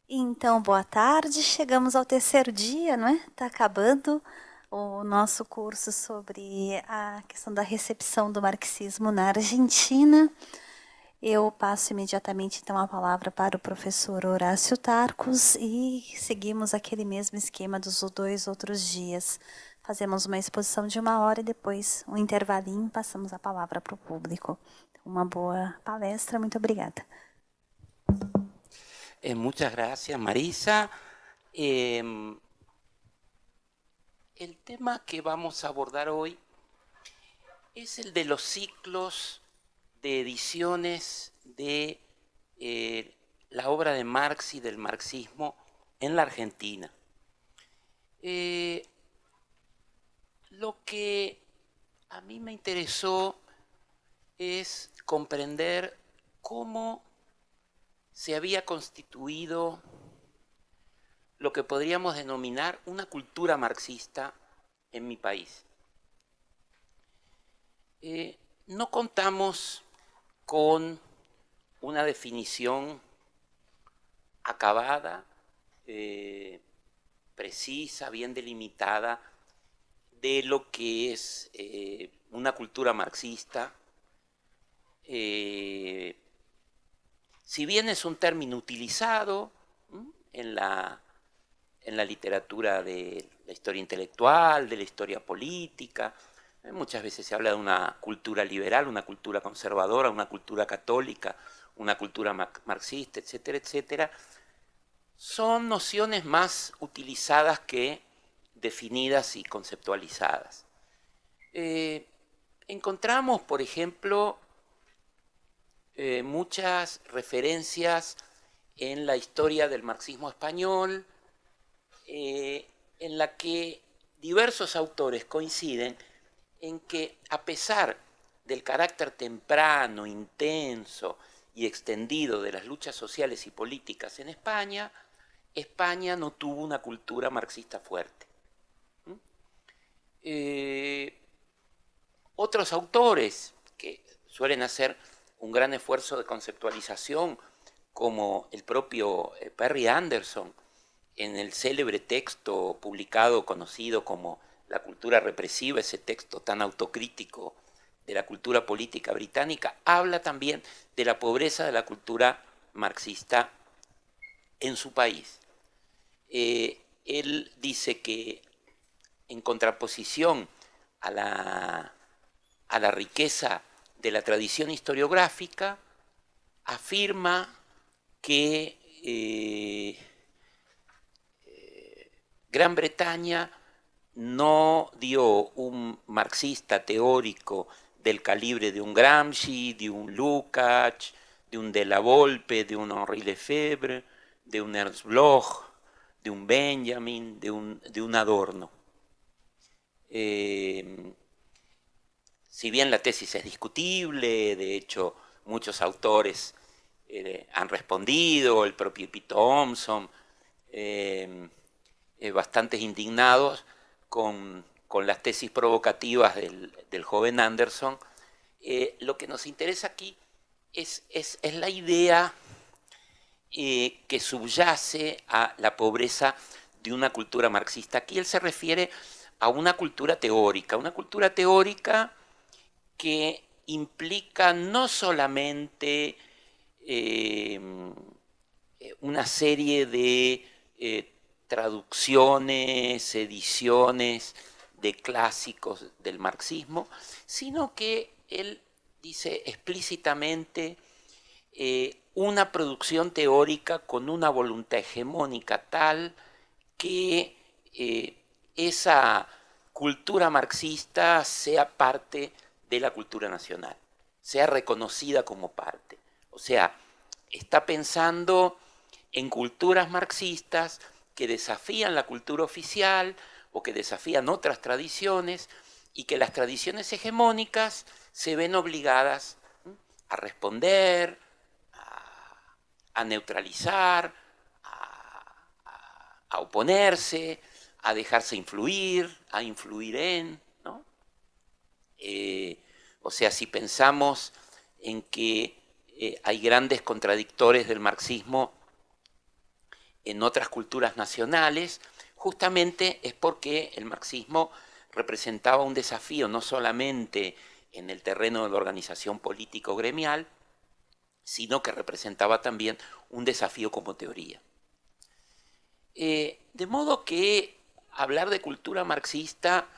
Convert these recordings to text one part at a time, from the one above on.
Então, boa tarde. Chegamos ao terceiro dia, não é? Está acabando o nosso curso sobre a questão da recepção do marxismo na Argentina. Eu passo imediatamente, então, a palavra para o professor Horácio Tarcos e seguimos aquele mesmo esquema dos 2 outros dias. Fazemos uma exposição de 1 hora e depois um intervalinho e passamos a palavra para o público. Uma boa palestra, muito obrigada. Muchas gracias, Marisa. El tema que vamos a abordar hoy es el de los ciclos de ediciones de la obra de Marx y del marxismo en la Argentina. Lo que a mí me interesó es comprender cómo se había constituido lo que podríamos denominar una cultura marxista en mi país. No contamos con una definición acabada, precisa, bien delimitada de lo que es una cultura marxista. Si bien es un término utilizado en la literatura de la historia intelectual, de la historia política, muchas veces se habla de una cultura liberal, una cultura conservadora, una cultura católica, una cultura marxista, etcétera, etcétera. Son nociones más utilizadas que definidas y conceptualizadas. Encontramos, por ejemplo, muchas referencias en la historia del marxismo español, en la que diversos autores coinciden en que, a pesar del carácter temprano, intenso y extendido de las luchas sociales y políticas en España, España no tuvo una cultura marxista fuerte. Otros autores que suelen hacer un gran esfuerzo de conceptualización, como el propio Perry Anderson, en el célebre texto publicado, conocido como La cultura represiva, ese texto tan autocrítico de la cultura política británica, habla también de la pobreza de la cultura marxista en su país. Él dice que, en contraposición a la riqueza de la tradición historiográfica, afirma que Gran Bretaña no dio un marxista teórico del calibre de un Gramsci, de un Lukács, de un de la Volpe, de un Henri Lefebvre, de un Ernst Bloch, de un Benjamin, de un Adorno. Si bien la tesis es discutible, de hecho muchos autores han respondido, el propio Pete Thompson, bastante indignados con las tesis provocativas del joven Anderson. Lo que nos interesa aquí es la idea que subyace a la pobreza de una cultura marxista. Aquí él se refiere a una cultura teórica que implica no solamente una serie de traducciones, ediciones de clásicos del marxismo, sino que él dice explícitamente una producción teórica con una voluntad hegemónica tal que esa cultura marxista sea parte de la cultura nacional, sea reconocida como parte. O sea, está pensando en culturas marxistas que desafían la cultura oficial o que desafían otras tradiciones y que las tradiciones hegemónicas se ven obligadas a responder, a neutralizar, a oponerse, a dejarse influir, a influir en, ¿no? O sea, si pensamos en que hay grandes contradictores del marxismo en otras culturas nacionales, justamente es porque el marxismo representaba un desafío no solamente en el terreno de la organización político-gremial, sino que representaba también un desafío como teoría. De modo que hablar de cultura marxista,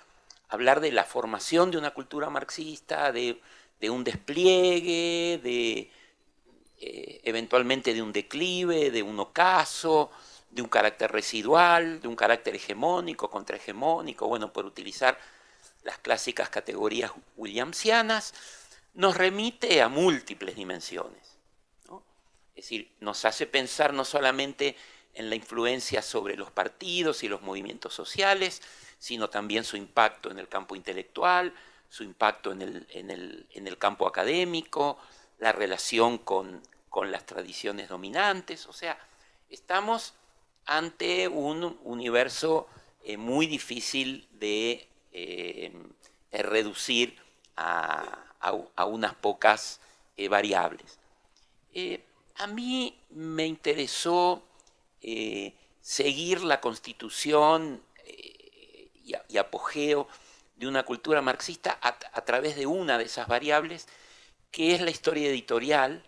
hablar de la formación de una cultura marxista, de un despliegue, eventualmente de un declive, de un ocaso, de un carácter residual, de un carácter hegemónico, contrahegemónico, bueno, por utilizar las clásicas categorías williamsianas, nos remite a múltiples dimensiones, ¿no? Es decir, nos hace pensar no solamente en la influencia sobre los partidos y los movimientos sociales, sino también su impacto en el campo intelectual, su impacto en el campo académico, la relación con las tradiciones dominantes. O sea, estamos ante un universo muy difícil de reducir a unas pocas variables. A mí me interesó seguir la constitución y apogeo de una cultura marxista a través de una de esas variables, que es la historia editorial,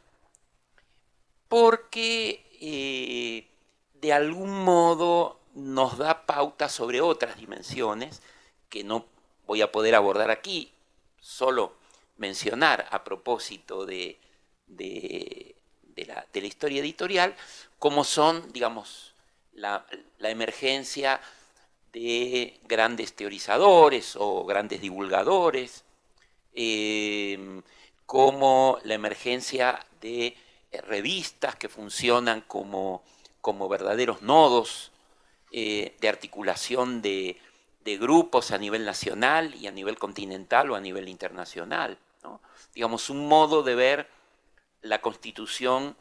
porque de algún modo nos da pauta sobre otras dimensiones que no voy a poder abordar aquí, solo mencionar a propósito de la historia editorial, como son, digamos, la emergencia de grandes teorizadores o grandes divulgadores, como la emergencia de revistas que funcionan como verdaderos nodos de articulación de grupos a nivel nacional y a nivel continental o a nivel internacional, ¿no? Digamos, un modo de ver la constitución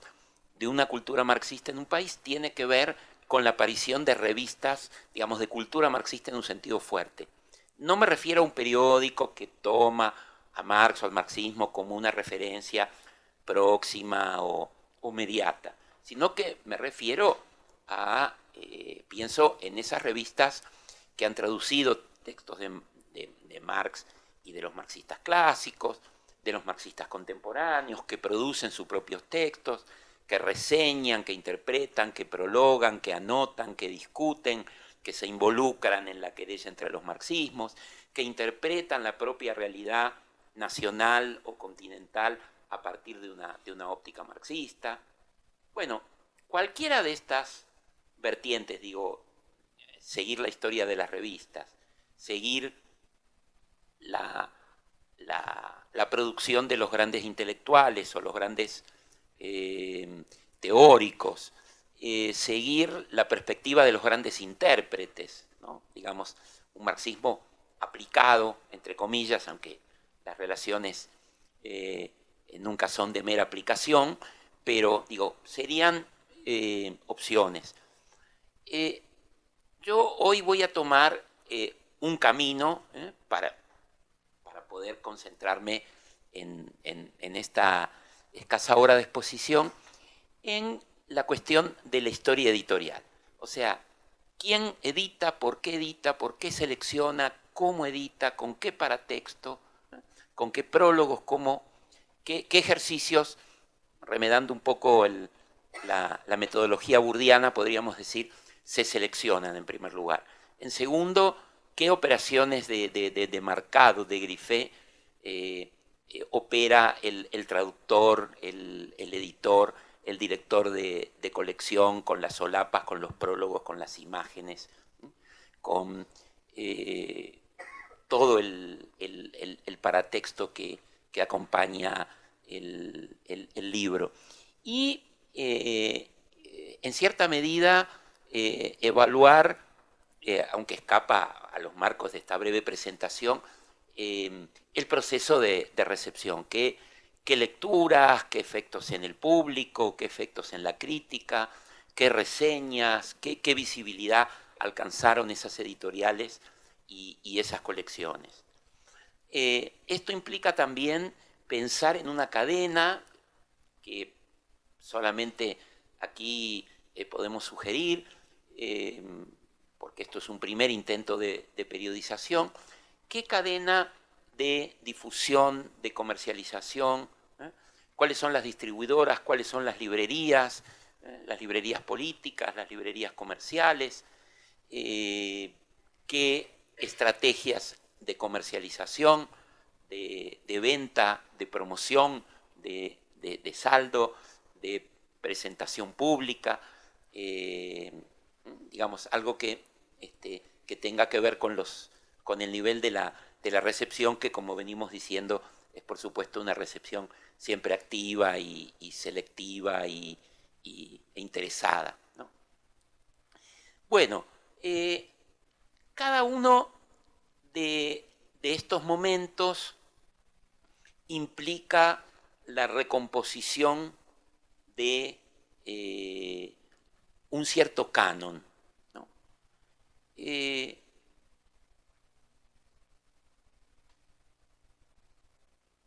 de una cultura marxista en un país tiene que ver con la aparición de revistas, digamos, de cultura marxista en un sentido fuerte. No me refiero a un periódico que toma a Marx o al marxismo como una referencia próxima o inmediata, sino que me refiero a, pienso en esas revistas que han traducido textos de Marx y de los marxistas clásicos, de los marxistas contemporáneos, que producen sus propios textos, que reseñan, que interpretan, que prologan, que anotan, que discuten, que se involucran en la querella entre los marxismos, que interpretan la propia realidad nacional o continental a partir de una óptica marxista. Bueno, cualquiera de estas vertientes, digo, seguir la historia de las revistas, seguir la producción de los grandes intelectuales o los grandes teóricos, seguir la perspectiva de los grandes intérpretes, ¿no? Digamos, un marxismo aplicado, entre comillas, aunque las relaciones nunca son de mera aplicación, pero digo, serían opciones. Yo hoy voy a tomar un camino para poder concentrarme en esta escasa hora de exposición en la cuestión de la historia editorial. O sea, ¿quién edita? ¿Por qué selecciona? ¿Cómo edita? ¿Con qué paratexto? ¿Con qué prólogos? ¿Qué ejercicios? Remedando un poco la metodología burdiana, podríamos decir, se seleccionan en primer lugar. En segundo, ¿qué operaciones de marcado, de grifé, opera el traductor, el editor, el director de colección, con las solapas, con los prólogos, con las imágenes, con todo el paratexto que acompaña el libro? Y en cierta medida evaluar, aunque escapa a los marcos de esta breve presentación, el proceso de recepción. ¿Qué lecturas, qué efectos en el público, qué efectos en la crítica, qué reseñas, qué visibilidad alcanzaron esas editoriales y esas colecciones? Esto implica también pensar en una cadena que solamente aquí podemos sugerir, porque esto es un primer intento de periodización, qué cadena de difusión, de comercialización, cuáles son las distribuidoras, cuáles son las librerías políticas, las librerías comerciales, qué estrategias de comercialización, de venta, de promoción, de saldo, de presentación pública, digamos, algo que tenga que ver con el nivel de la recepción, que, como venimos diciendo, es por supuesto una recepción siempre activa y selectiva e interesada, ¿no? Bueno, cada uno de estos momentos implica la recomposición de un cierto canon, ¿no?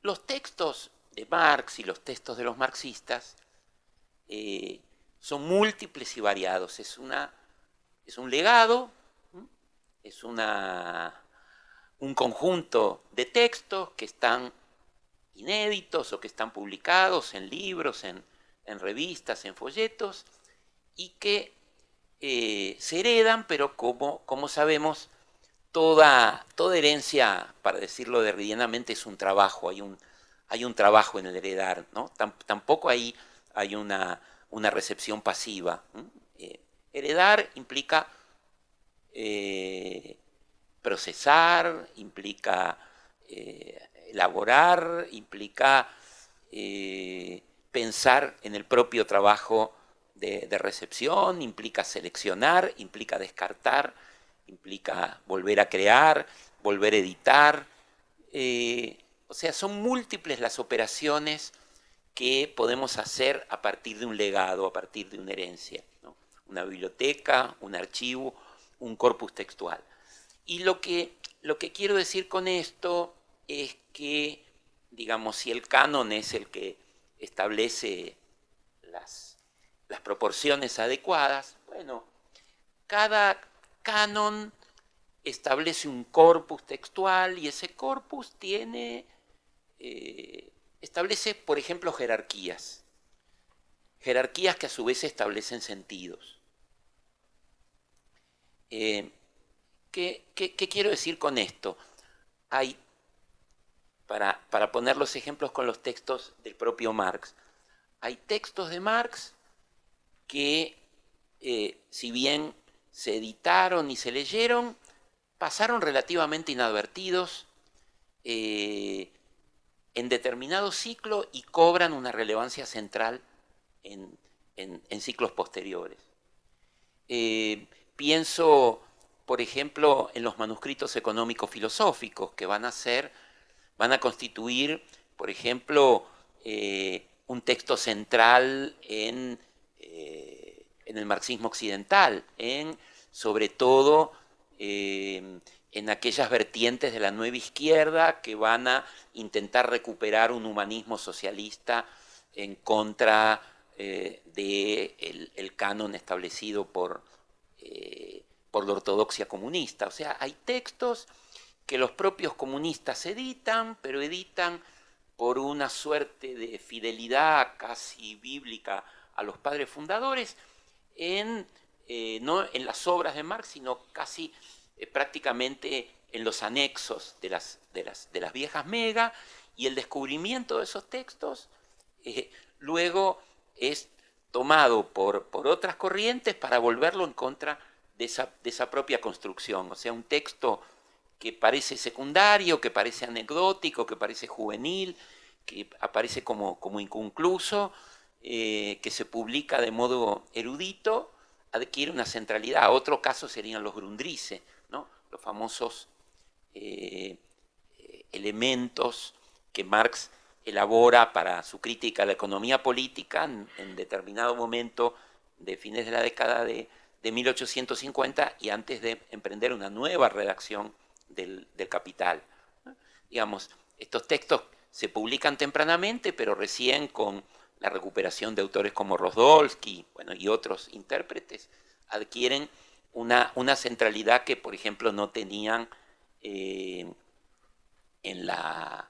Los textos de Marx y los textos de los marxistas son múltiples y variados. Es un legado, es un conjunto de textos que están inéditos o que están publicados en libros, en revistas, en folletos, y que se heredan, pero como sabemos, toda herencia, para decirlo derridianamente, es un trabajo, hay un trabajo en el heredar, ¿no? Tampoco hay una recepción pasiva. Heredar implica procesar, implica elaborar, implica pensar en el propio trabajo de recepción, implica seleccionar, implica descartar, implica volver a crear, volver a editar. O sea, son múltiples las operaciones que podemos hacer a partir de un legado, a partir de una herencia, ¿no? Una biblioteca, un archivo, un corpus textual. Y lo que quiero decir con esto es que, digamos, si el canon es el que establece las proporciones adecuadas, bueno, cada canon establece un corpus textual y ese corpus establece, por ejemplo, jerarquías que a su vez establecen sentidos. ¿Qué quiero decir con esto? Hay, para poner los ejemplos con los textos del propio Marx, hay textos de Marx que, si bien se editaron y se leyeron, pasaron relativamente inadvertidos en determinado ciclo y cobran una relevancia central en ciclos posteriores. Pienso, por ejemplo, en los manuscritos económico-filosóficos, que van a constituir, por ejemplo, un texto central en el marxismo occidental, sobre todo en aquellas vertientes de la nueva izquierda que van a intentar recuperar un humanismo socialista en contra del canon establecido por la ortodoxia comunista. O sea, hay textos que los propios comunistas editan, pero editan por una suerte de fidelidad casi bíblica a los padres fundadores, no en las obras de Marx, sino casi prácticamente en los anexos de las viejas mega, y el descubrimiento de esos textos luego es tomado por otras corrientes para volverlo en contra de esa propia construcción. O sea, un texto que parece secundario, que parece anecdótico, que parece juvenil, que aparece como inconcluso, que se publica de modo erudito, adquiere una centralidad. Otro caso serían los Grundrisse, ¿no? Los famosos elementos que Marx elabora para su crítica a la economía política en determinado momento de fines de la década de 1850 y antes de emprender una nueva redacción del Capital. digamos, estos textos se publican tempranamente, pero recién con la recuperación de autores como Rozdolsky, bueno, y otros intérpretes, adquieren una centralidad que, por ejemplo, no tenían en la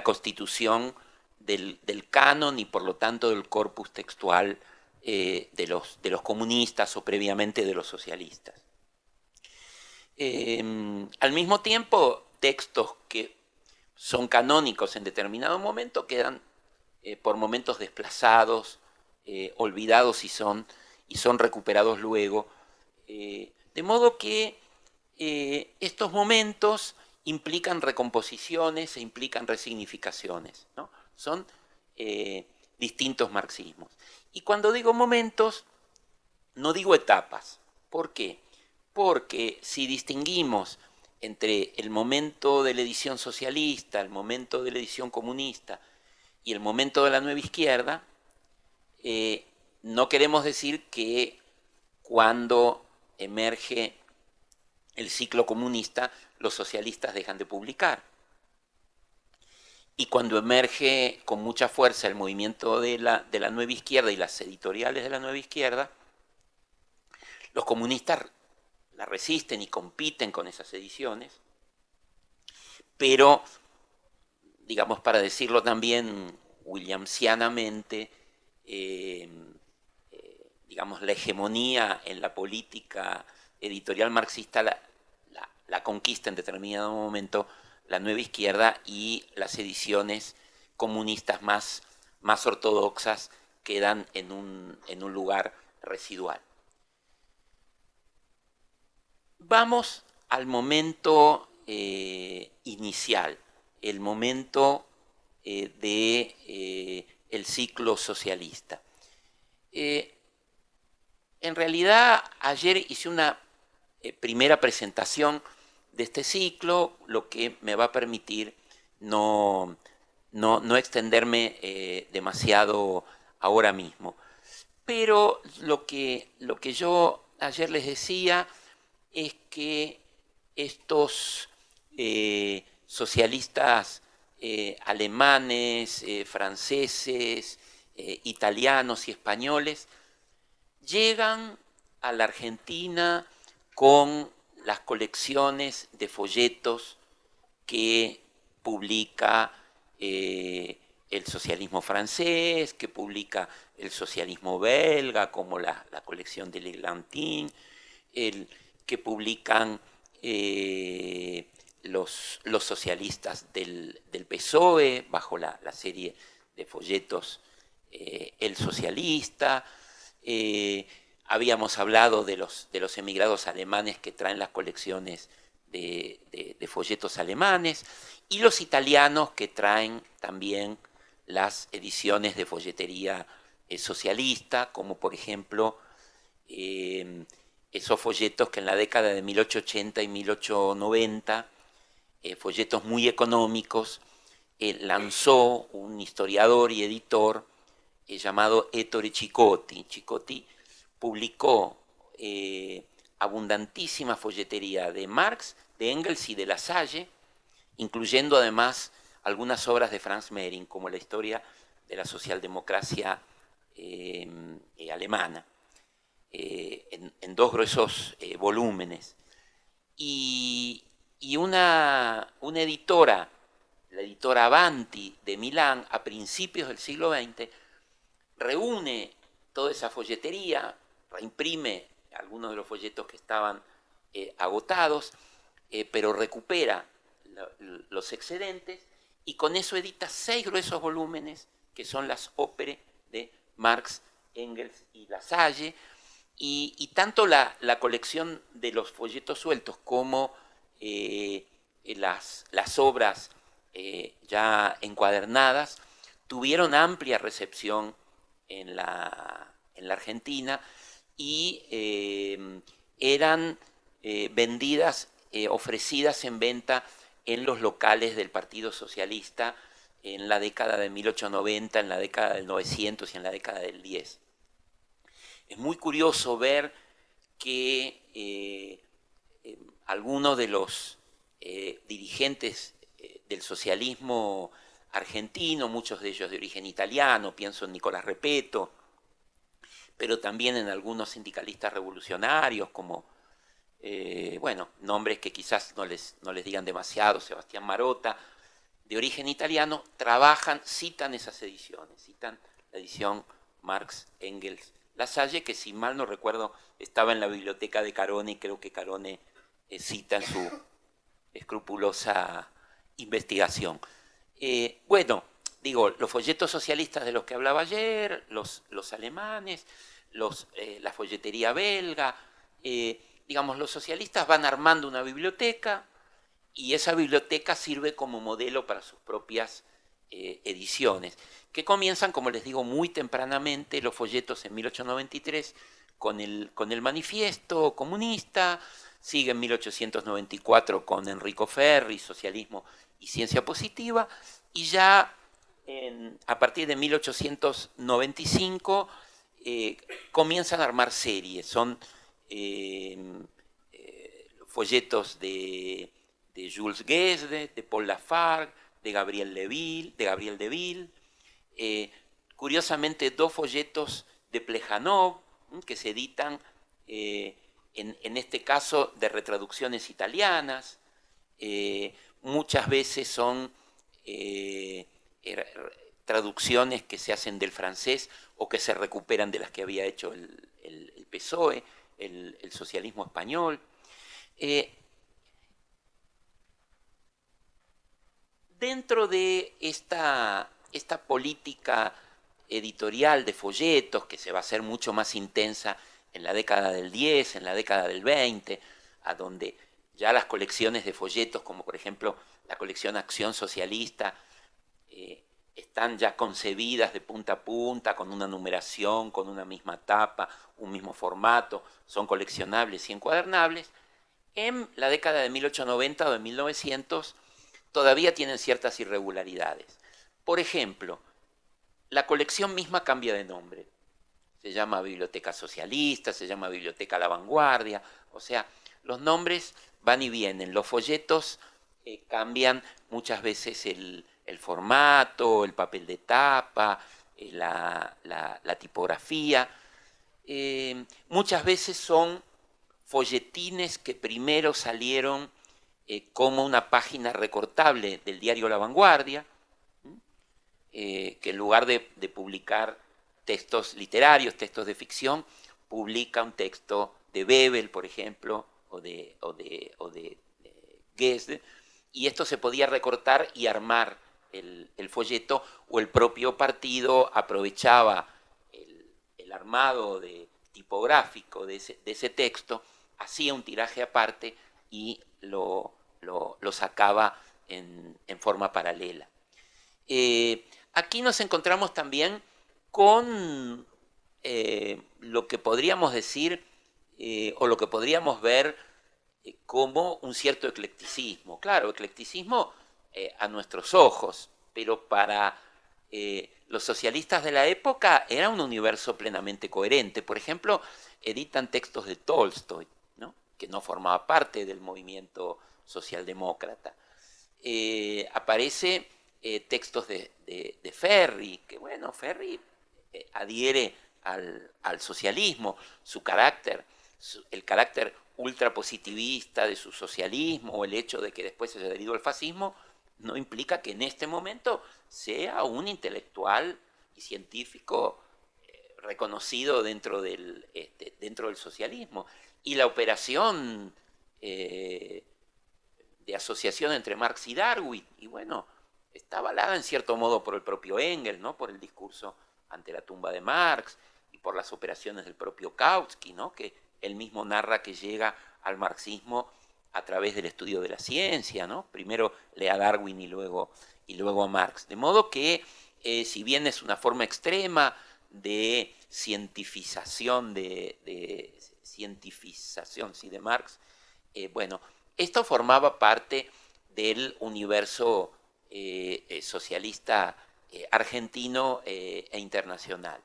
constitución del canon y, por lo tanto, del corpus textual de los comunistas o previamente de los socialistas. Al mismo tiempo, textos que son canónicos en determinado momento quedan por momentos desplazados, olvidados y son recuperados luego. De modo que estos momentos implican recomposiciones e implican resignificaciones, ¿no? Son distintos marxismos. Y cuando digo momentos, no digo etapas. ¿Por qué? Porque si distinguimos entre el momento de la edición socialista, el momento de la edición comunista y el momento de la nueva izquierda, no queremos decir que cuando emerge el ciclo comunista, los socialistas dejan de publicar. Y cuando emerge con mucha fuerza el movimiento de la nueva izquierda y las editoriales de la nueva izquierda, los comunistas la resisten y compiten con esas ediciones, pero, digamos, para decirlo también williamsianamente, digamos, la hegemonía en la política editorial marxista la conquista en determinado momento la nueva izquierda, y las ediciones comunistas más ortodoxas quedan en un lugar residual. Vamos al momento inicial, el momento del ciclo socialista. En realidad, ayer hice una primera presentación de este ciclo, lo que me va a permitir no extenderme demasiado ahora mismo. Pero lo que yo ayer les decía es que estos socialistas alemanes, franceses, italianos y españoles llegan a la Argentina con las colecciones de folletos que publica el socialismo francés, que publica el socialismo belga, como la colección de l'Églantine, que publican los socialistas del PSOE bajo la serie de folletos El Socialista. Habíamos hablado de los emigrados alemanes que traen las colecciones de folletos alemanes, y los italianos que traen también las ediciones de folletería socialista, como por ejemplo esos folletos que en la década de 1880 y 1890, folletos muy económicos, lanzó un historiador y editor llamado Ettore Chicotti. Chicotti publicó abundantísima folletería de Marx, de Engels y de La Salle, incluyendo además algunas obras de Franz Mehring, como la historia de la socialdemocracia alemana, en dos gruesos volúmenes. Y una editora, la editora Avanti de Milán, a principios del siglo XX, reúne toda esa folletería, reimprime algunos de los folletos que estaban agotados, pero recupera los excedentes, y con eso edita 6 gruesos volúmenes que son las óperas de Marx, Engels y La Salle, y tanto la colección de los folletos sueltos como las obras ya encuadernadas tuvieron amplia recepción en la Argentina, y eran vendidas, ofrecidas en venta en los locales del Partido Socialista en la década de 1890, en la década del 900 y en la década del 10. Es muy curioso ver que algunos de los dirigentes del socialismo argentino, muchos de ellos de origen italiano, pienso en Nicolás Repetto, pero también en algunos sindicalistas revolucionarios, como, bueno, nombres que quizás no les digan demasiado, Sebastián Marotta, de origen italiano, citan esas ediciones, citan la edición Marx, Engels, Lasalle, que si mal no recuerdo estaba en la biblioteca de Carone, y creo que Carone cita en su escrupulosa investigación. Bueno, digo, los folletos socialistas de los que hablaba ayer, los alemanes, la folletería belga, digamos, los socialistas van armando una biblioteca y esa biblioteca sirve como modelo para sus propias ediciones, que comienzan, como les digo, muy tempranamente, los folletos en 1893 con el manifiesto comunista, sigue en 1894 con Enrico Ferri, Socialismo y Ciencia Positiva, y ya a partir de 1895 comienzan a armar series, son folletos de Jules Guesde, de Paul Lafargue, de Gabriel Deville, curiosamente 2 folletos de Plejanov, que se editan en este caso de retraducciones italianas, muchas veces son traducciones que se hacen del francés o que se recuperan de las que había hecho el PSOE, el socialismo español. Dentro de esta política editorial de folletos, que se va a hacer mucho más intensa en la década del 10, en la década del 20, a donde ya las colecciones de folletos, como por ejemplo la colección Acción Socialista, están ya concebidas de punta a punta, con una numeración, con una misma tapa, un mismo formato, son coleccionables y encuadernables. En la década de 1890 o de 1900 todavía tienen ciertas irregularidades. Por ejemplo, la colección misma cambia de nombre. Se llama Biblioteca Socialista, se llama Biblioteca La Vanguardia, o sea, los nombres van y vienen. Los folletos cambian muchas veces el formato, el papel de tapa, la tipografía. Muchas veces son folletines que primero salieron como una página recortable del diario La Vanguardia, que en lugar de publicar textos literarios, textos de ficción, publica un texto de Bebel, por ejemplo, o de Guesde, y esto se podía recortar y armar el folleto, o el propio partido aprovechaba el armado tipográfico de ese texto, hacía un tiraje aparte y lo sacaba en forma paralela. Aquí nos encontramos también con lo que podríamos decir o lo que podríamos ver como un cierto eclecticismo. Claro, eclecticismo a nuestros ojos, pero para los socialistas de la época era un universo plenamente coherente. Por ejemplo, editan textos de Tolstoy, ¿no?, que no formaba parte del movimiento socialdemócrata. Aparece textos de Ferri, que bueno, Ferri adhiere al socialismo, su carácter, el carácter ultrapositivista de su socialismo, o el hecho de que después se haya adherido al fascismo, no implica que en este momento sea un intelectual y científico reconocido dentro del socialismo. Y la operación de asociación entre Marx y Darwin, y bueno, está avalada en cierto modo por el propio Engels, ¿no?, por el discurso ante la tumba de Marx, y por las operaciones del propio Kautsky, ¿no?, que él mismo narra que llega al marxismo a través del estudio de la ciencia, ¿no? Primero lee a Darwin y luego a Marx. De modo que, si bien es una forma extrema de cientificación de Marx, bueno, esto formaba parte del universo socialista argentino e internacional.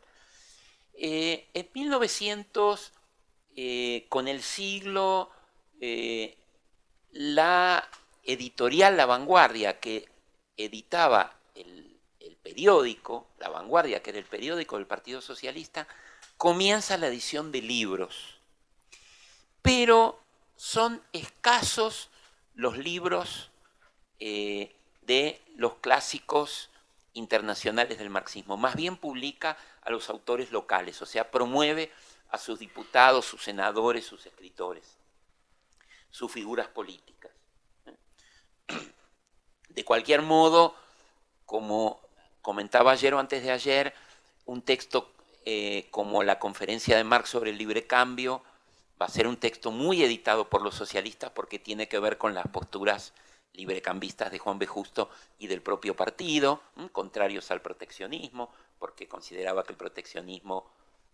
En 1900, con el siglo, la editorial La Vanguardia, que editaba el periódico, La Vanguardia, que era el periódico del Partido Socialista, comienza la edición de libros. Pero son escasos los libros de los clásicos internacionales del marxismo. Más bien publica a los autores locales, o sea, promueve a sus diputados, sus senadores, sus escritores, sus figuras políticas. De cualquier modo, como comentaba ayer o antes de ayer, un texto como la conferencia de Marx sobre el libre cambio va a ser un texto muy editado por los socialistas porque tiene que ver con las posturas librecambistas de Juan B. Justo y del propio partido, contrarios al proteccionismo, porque consideraba que el proteccionismo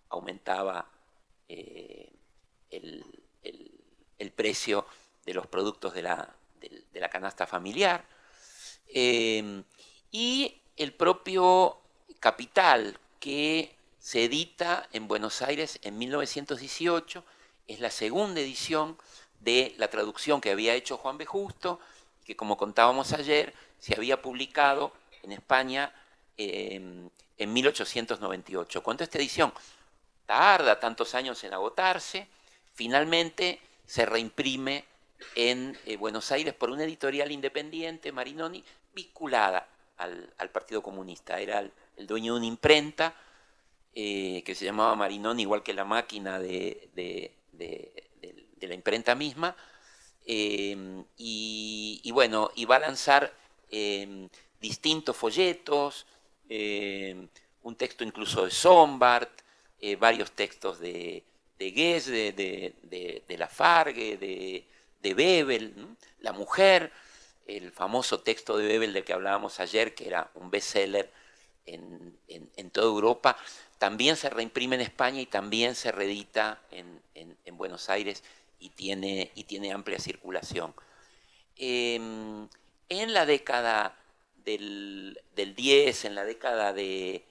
aumentaba el precio de los productos de la canasta familiar. Y el propio Capital, que se edita en Buenos Aires en 1918, es la segunda edición de la traducción que había hecho Juan B. Justo, que como contábamos ayer, se había publicado en España en 1898. Cuando esta edición tarda tantos años en agotarse, finalmente se reimprime en Buenos Aires por una editorial independiente, Marinoni, vinculada al Partido Comunista. Era el dueño de una imprenta que se llamaba Marinoni, igual que la máquina de la imprenta misma, y bueno, y va a lanzar distintos folletos, un texto incluso de Sombart, varios textos de Guess, de Lafargue, de Bebel, ¿no? La mujer, el famoso texto de Bebel del que hablábamos ayer, que era un bestseller en toda Europa, también se reimprime en España y también se reedita en Buenos Aires y tiene amplia circulación. En la década del 10, en la década del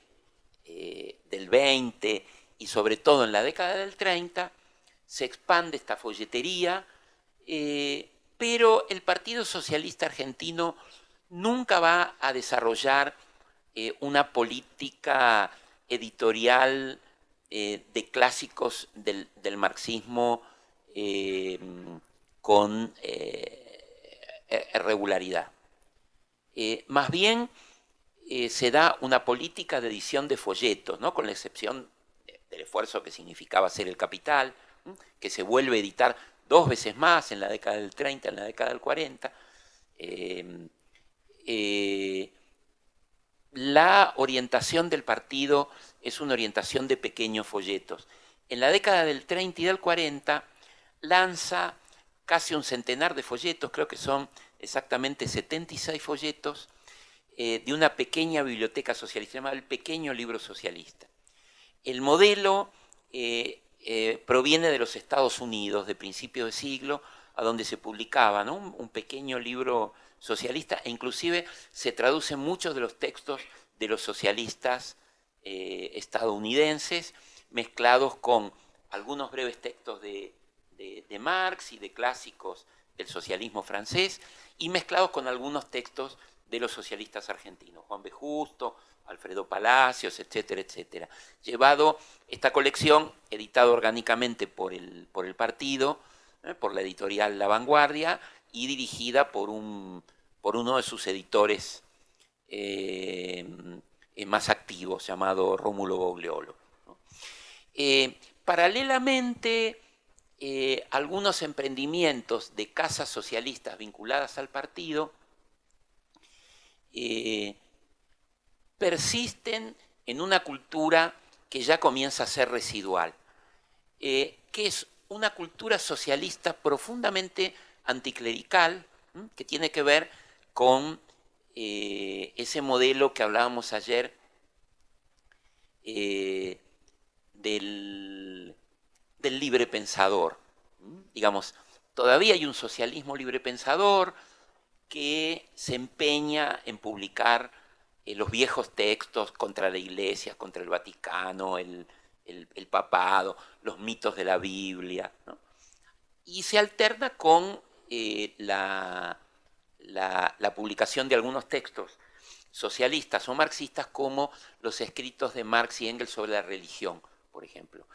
20 y sobre todo en la década del 30, se expande esta folletería, pero el Partido Socialista Argentino nunca va a desarrollar una política editorial de clásicos del marxismo con regularidad. Más bien se da una política de edición de folletos, ¿no? Con la excepción del esfuerzo que significaba hacer El Capital, que se vuelve a editar 2 veces más en la década del 30, en la década del 40. La orientación del partido es una orientación de pequeños folletos. En la década del 30 y del 40 lanza casi un centenar de folletos, creo que son exactamente 76 folletos, de una pequeña biblioteca socialista, llamada el Pequeño Libro Socialista. El modelo proviene de los Estados Unidos, de principios de siglo, a donde se publicaba, ¿no? un pequeño libro socialista, e inclusive se traducen muchos de los textos de los socialistas estadounidenses, mezclados con algunos breves textos de Marx y de clásicos del socialismo francés, y mezclados con algunos textos de los socialistas argentinos, Juan B. Justo, Alfredo Palacios, etcétera, etcétera. Llevado esta colección, editada orgánicamente por el partido, por la editorial La Vanguardia, y dirigida por uno de sus editores más activos, llamado Rómulo Bogliolo, ¿no? Paralelamente, algunos emprendimientos de casas socialistas vinculadas al partido persisten en una cultura que ya comienza a ser residual, que es una cultura socialista profundamente anticlerical, que tiene que ver con ese modelo que hablábamos ayer del libre pensador. Digamos, todavía hay un socialismo libre pensador que se empeña en publicar los viejos textos contra la Iglesia, contra el Vaticano, el papado, los mitos de la Biblia, ¿no? Y se alterna con la la publicación de algunos textos socialistas o marxistas, como los escritos de Marx y Engels sobre la religión, por ejemplo.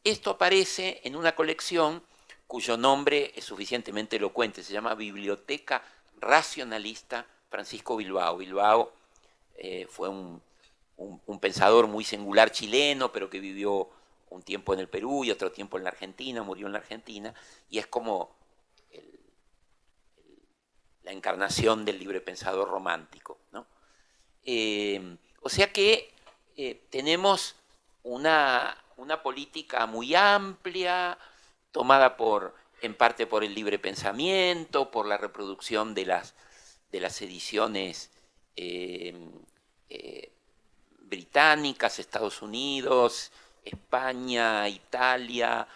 Esto aparece en una colección cuyo nombre es suficientemente elocuente, se llama Biblioteca Racionalista Francisco Bilbao. Bilbao fue un pensador muy singular chileno, pero que vivió un tiempo en el Perú y otro tiempo en la Argentina, murió en la Argentina, y es como la encarnación del libre pensador romántico, ¿no? O sea que tenemos una política muy amplia, tomada en parte por el libre pensamiento, por la reproducción de las ediciones británicas, Estados Unidos, España, Italia,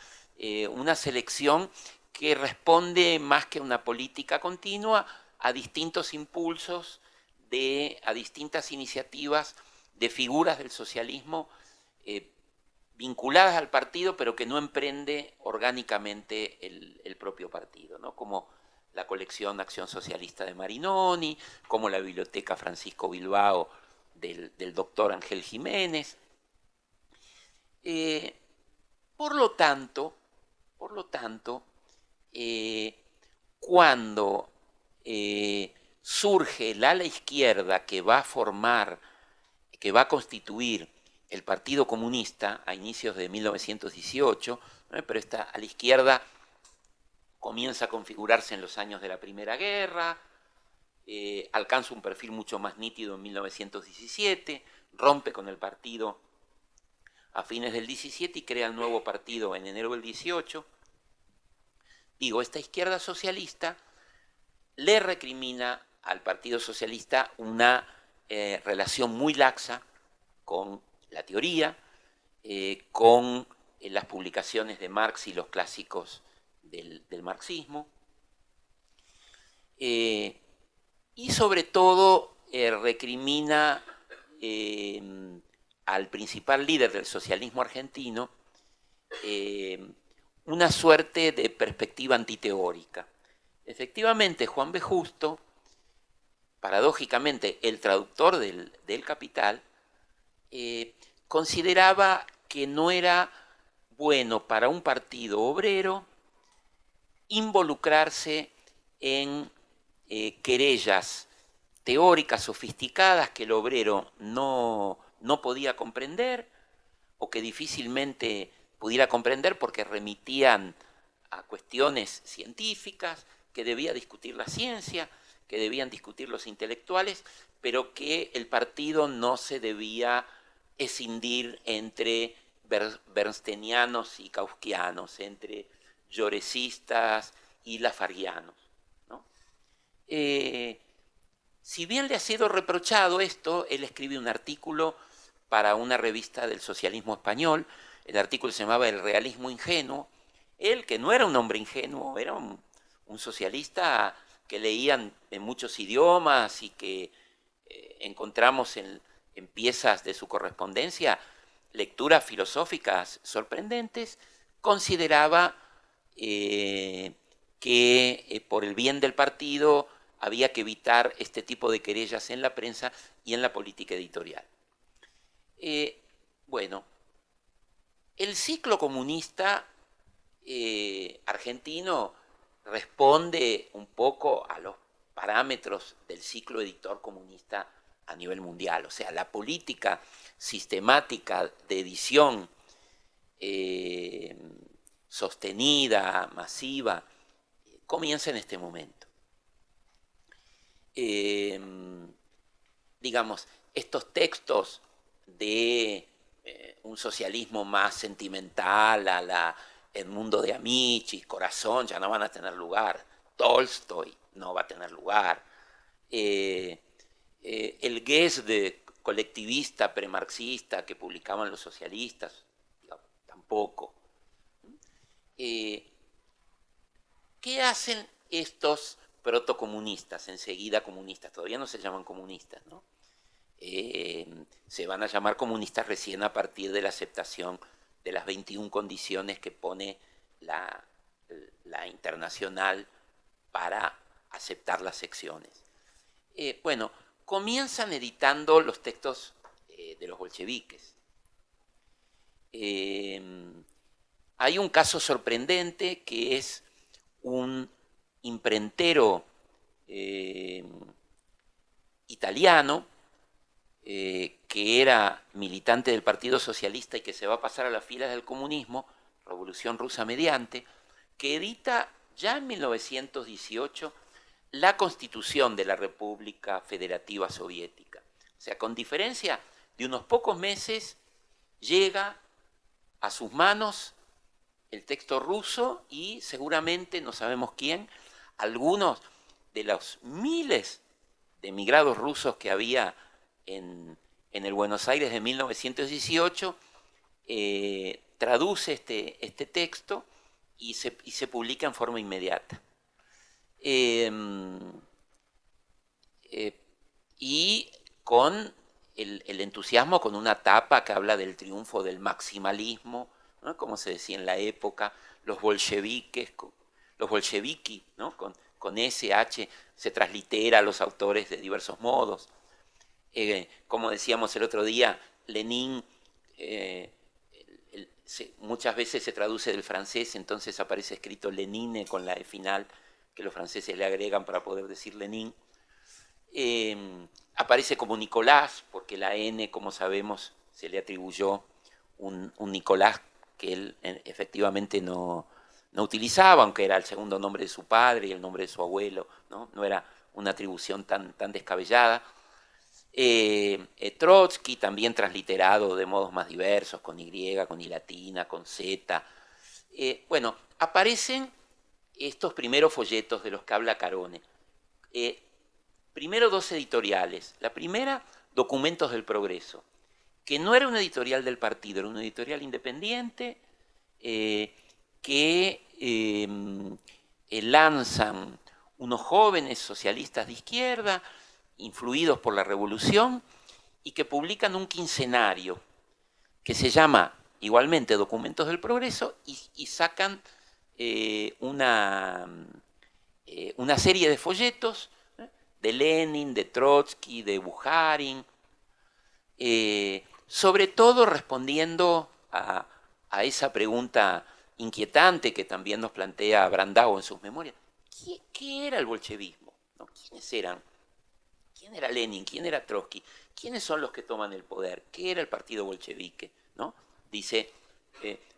una selección que responde más que a una política continua a distintos impulsos, a distintas iniciativas de figuras del socialismo vinculadas al partido, pero que no emprende orgánicamente el propio partido, ¿no? Como la colección Acción Socialista de Marinoni, como la Biblioteca Francisco Bilbao del doctor Ángel Jiménez. Por lo tanto, cuando surge el ala izquierda que va a constituir el Partido Comunista a inicios de 1918, ¿no? Pero a la izquierda comienza a configurarse en los años de la Primera Guerra, alcanza un perfil mucho más nítido en 1917, rompe con el partido a fines del 17 y crea el nuevo partido en enero del 18. Digo, esta izquierda socialista le recrimina al Partido Socialista una relación muy laxa con la teoría, con las publicaciones de Marx y los clásicos del marxismo, y sobre todo recrimina al principal líder del socialismo argentino una suerte de perspectiva antiteórica. Efectivamente, Juan B. Justo, paradójicamente el traductor del Capital, consideraba que no era bueno para un partido obrero involucrarse en querellas teóricas sofisticadas que el obrero no podía comprender, o que difícilmente pudiera comprender porque remitían a cuestiones científicas que debía discutir la ciencia, que debían discutir los intelectuales, pero que el partido no se debía escindir entre bernsteinianos y kauskianos, entre lloresistas y lafargianos, ¿no? Si bien le ha sido reprochado esto, él escribe un artículo para una revista del socialismo español. El artículo se llamaba El realismo ingenuo. Él, que no era un hombre ingenuo, era un socialista que leía en muchos idiomas y que encontramos en piezas de su correspondencia lecturas filosóficas sorprendentes, consideraba que por el bien del partido había que evitar este tipo de querellas en la prensa y en la política editorial. Bueno, el ciclo comunista argentino responde un poco a los parámetros del ciclo editor comunista a nivel mundial. O sea, la política sistemática de edición sostenida, masiva, comienza en este momento. Digamos, estos textos de un socialismo más sentimental a la Edmundo de Amici, Corazón, ya no van a tener lugar. Tolstoy no va a tener lugar. El Gesde colectivista, premarxista que publicaban los socialistas, tampoco. ¿Qué hacen estos protocomunistas, enseguida comunistas? Todavía no se llaman comunistas, ¿no? Se van a llamar comunistas recién a partir de la aceptación de las 21 condiciones que pone la Internacional para aceptar las secciones. Bueno, comienzan editando los textos de los bolcheviques. Hay un caso sorprendente que es un imprentero italiano que era militante del Partido Socialista y que se va a pasar a las filas del comunismo, Revolución Rusa mediante, que edita ya en 1918 la Constitución de la República Federativa Soviética. O sea, con diferencia de unos pocos meses, llega a sus manos el texto ruso y seguramente, no sabemos quién, algunos de los miles de emigrados rusos que había en el Buenos Aires de 1918, traduce este texto y se publica en forma inmediata. Y con el entusiasmo, con una tapa que habla del triunfo del maximalismo, ¿no? Como se decía en la época, los bolcheviques, ¿no? Con SH se translitera a los autores de diversos modos. Como decíamos el otro día, Lenin muchas veces se traduce del francés, entonces aparece escrito Lenine con la E final, que los franceses le agregan para poder decir Lenin. Aparece como Nicolás, porque la N, como sabemos, se le atribuyó un Nicolás que él efectivamente no utilizaba, aunque era el segundo nombre de su padre y el nombre de su abuelo, no era una atribución tan descabellada. Trotsky, también transliterado de modos más diversos, con Y, con I latina, con Z. Bueno, aparecen estos primeros folletos de los que habla Carone. Primero dos editoriales. La primera, Documentos del Progreso, que no era una editorial del partido, era una editorial independiente que lanzan unos jóvenes socialistas de izquierda, influidos por la revolución, y que publican un quincenario que se llama igualmente Documentos del Progreso y sacan una serie de folletos de Lenin, de Trotsky, de Bukharin, sobre todo respondiendo a esa pregunta inquietante que también nos plantea Brandao en sus memorias. ¿Qué era el bolchevismo? ¿No? ¿Quiénes eran? ¿Quién era Lenin? ¿Quién era Trotsky? ¿Quiénes son los que toman el poder? ¿Qué era el partido bolchevique? ¿No? Dice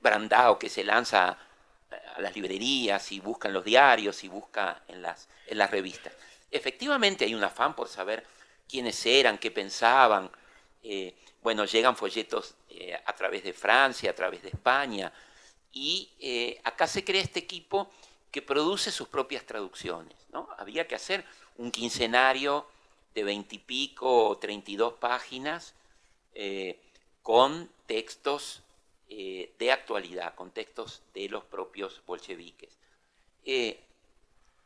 Brandao, que se lanza a las librerías y busca en los diarios y busca en las revistas. Efectivamente hay un afán por saber quiénes eran, qué pensaban. Bueno, llegan folletos a través de Francia, a través de España, y acá se crea este equipo que produce sus propias traducciones, ¿no? Había que hacer un quincenario de 20 y pico o 32 páginas con textos de actualidad, con textos de los propios bolcheviques.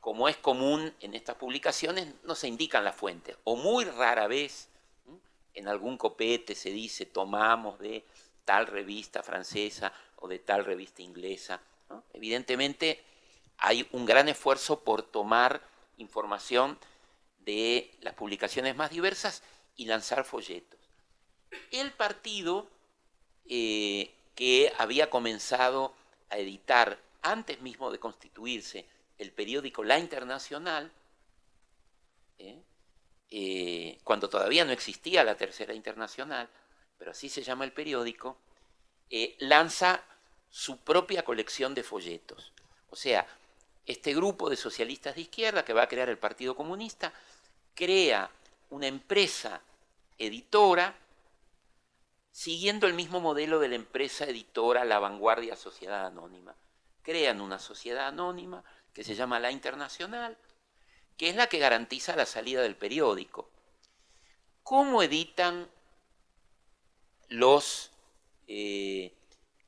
Como es común en estas publicaciones, no se indican las fuentes, o muy rara vez en algún copete se dice tomamos de tal revista francesa o de tal revista inglesa, ¿no? Evidentemente hay un gran esfuerzo por tomar información de las publicaciones más diversas y lanzar folletos. El partido que había comenzado a editar antes mismo de constituirse el periódico La Internacional, cuando todavía no existía la Tercera Internacional, pero así se llama el periódico, lanza su propia colección de folletos. O sea, este grupo de socialistas de izquierda que va a crear el Partido Comunista crea una empresa editora siguiendo el mismo modelo de la empresa editora La Vanguardia Sociedad Anónima. Crean una sociedad anónima que se llama La Internacional, que es la que garantiza la salida del periódico. ¿Cómo editan los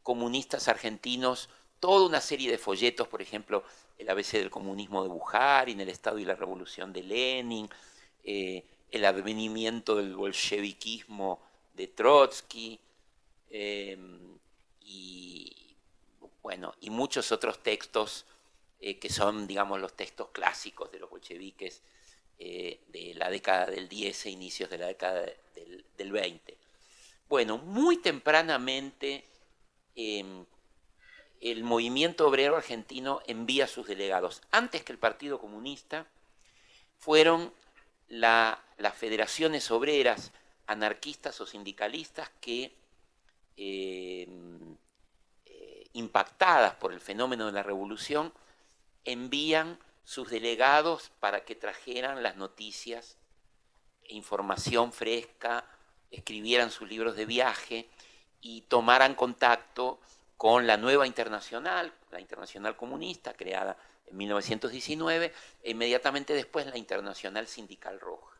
comunistas argentinos toda una serie de folletos, por ejemplo, el ABC del comunismo de Bukharin, el Estado y la Revolución de Lenin, el advenimiento del bolcheviquismo de Trotsky, y muchos otros textos que son, digamos, los textos clásicos de los bolcheviques de la década del 10 e inicios de la década del 20. Bueno, muy tempranamente el movimiento obrero argentino envía sus delegados. Antes que el Partido Comunista, fueron las federaciones obreras, anarquistas o sindicalistas que, impactadas por el fenómeno de la revolución, envían sus delegados para que trajeran las noticias, información fresca, escribieran sus libros de viaje y tomaran contacto con la nueva internacional, la Internacional Comunista, creada en 1919, e inmediatamente después la Internacional Sindical Roja.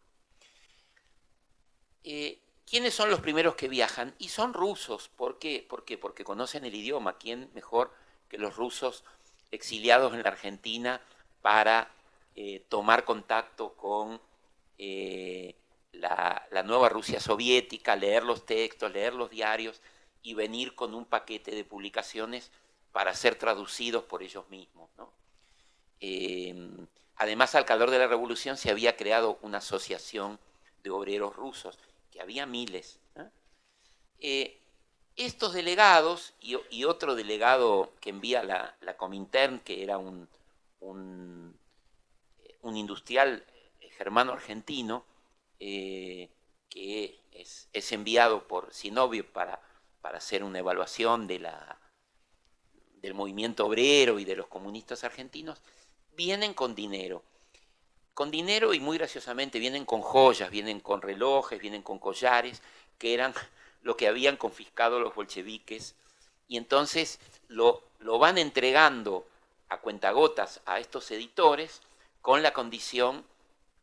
¿Quiénes son los primeros que viajan? Y son rusos. ¿Por qué? Porque conocen el idioma. ¿Quién mejor que los rusos exiliados en la Argentina para tomar contacto con la nueva Rusia soviética, leer los textos, leer los diarios y venir con un paquete de publicaciones para ser traducidos por ellos mismos, ¿no? Además, al calor de la revolución se había creado una asociación de obreros rusos, que había miles. Estos delegados y otro delegado que envía la Comintern, que era un industrial germano-argentino, que es enviado por Zinoviev para hacer una evaluación del movimiento obrero y de los comunistas argentinos, vienen con dinero. Con dinero y muy graciosamente vienen con joyas, vienen con relojes, vienen con collares, que eran lo que habían confiscado los bolcheviques, y entonces lo van entregando a cuentagotas a estos editores con la condición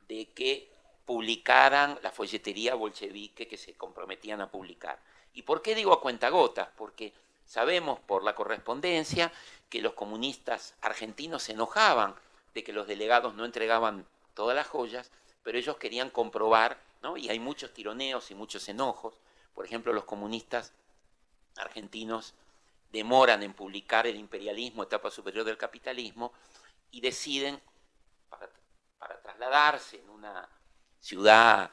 de que publicaran la folletería bolchevique que se comprometían a publicar. ¿Y por qué digo a cuentagotas? Porque sabemos por la correspondencia que los comunistas argentinos se enojaban de que los delegados no entregaban todas las joyas, pero ellos querían comprobar, ¿no? Y hay muchos tironeos y muchos enojos. Por ejemplo, los comunistas argentinos demoran en publicar El imperialismo, etapa superior del capitalismo, y deciden, para trasladarse en una ciudad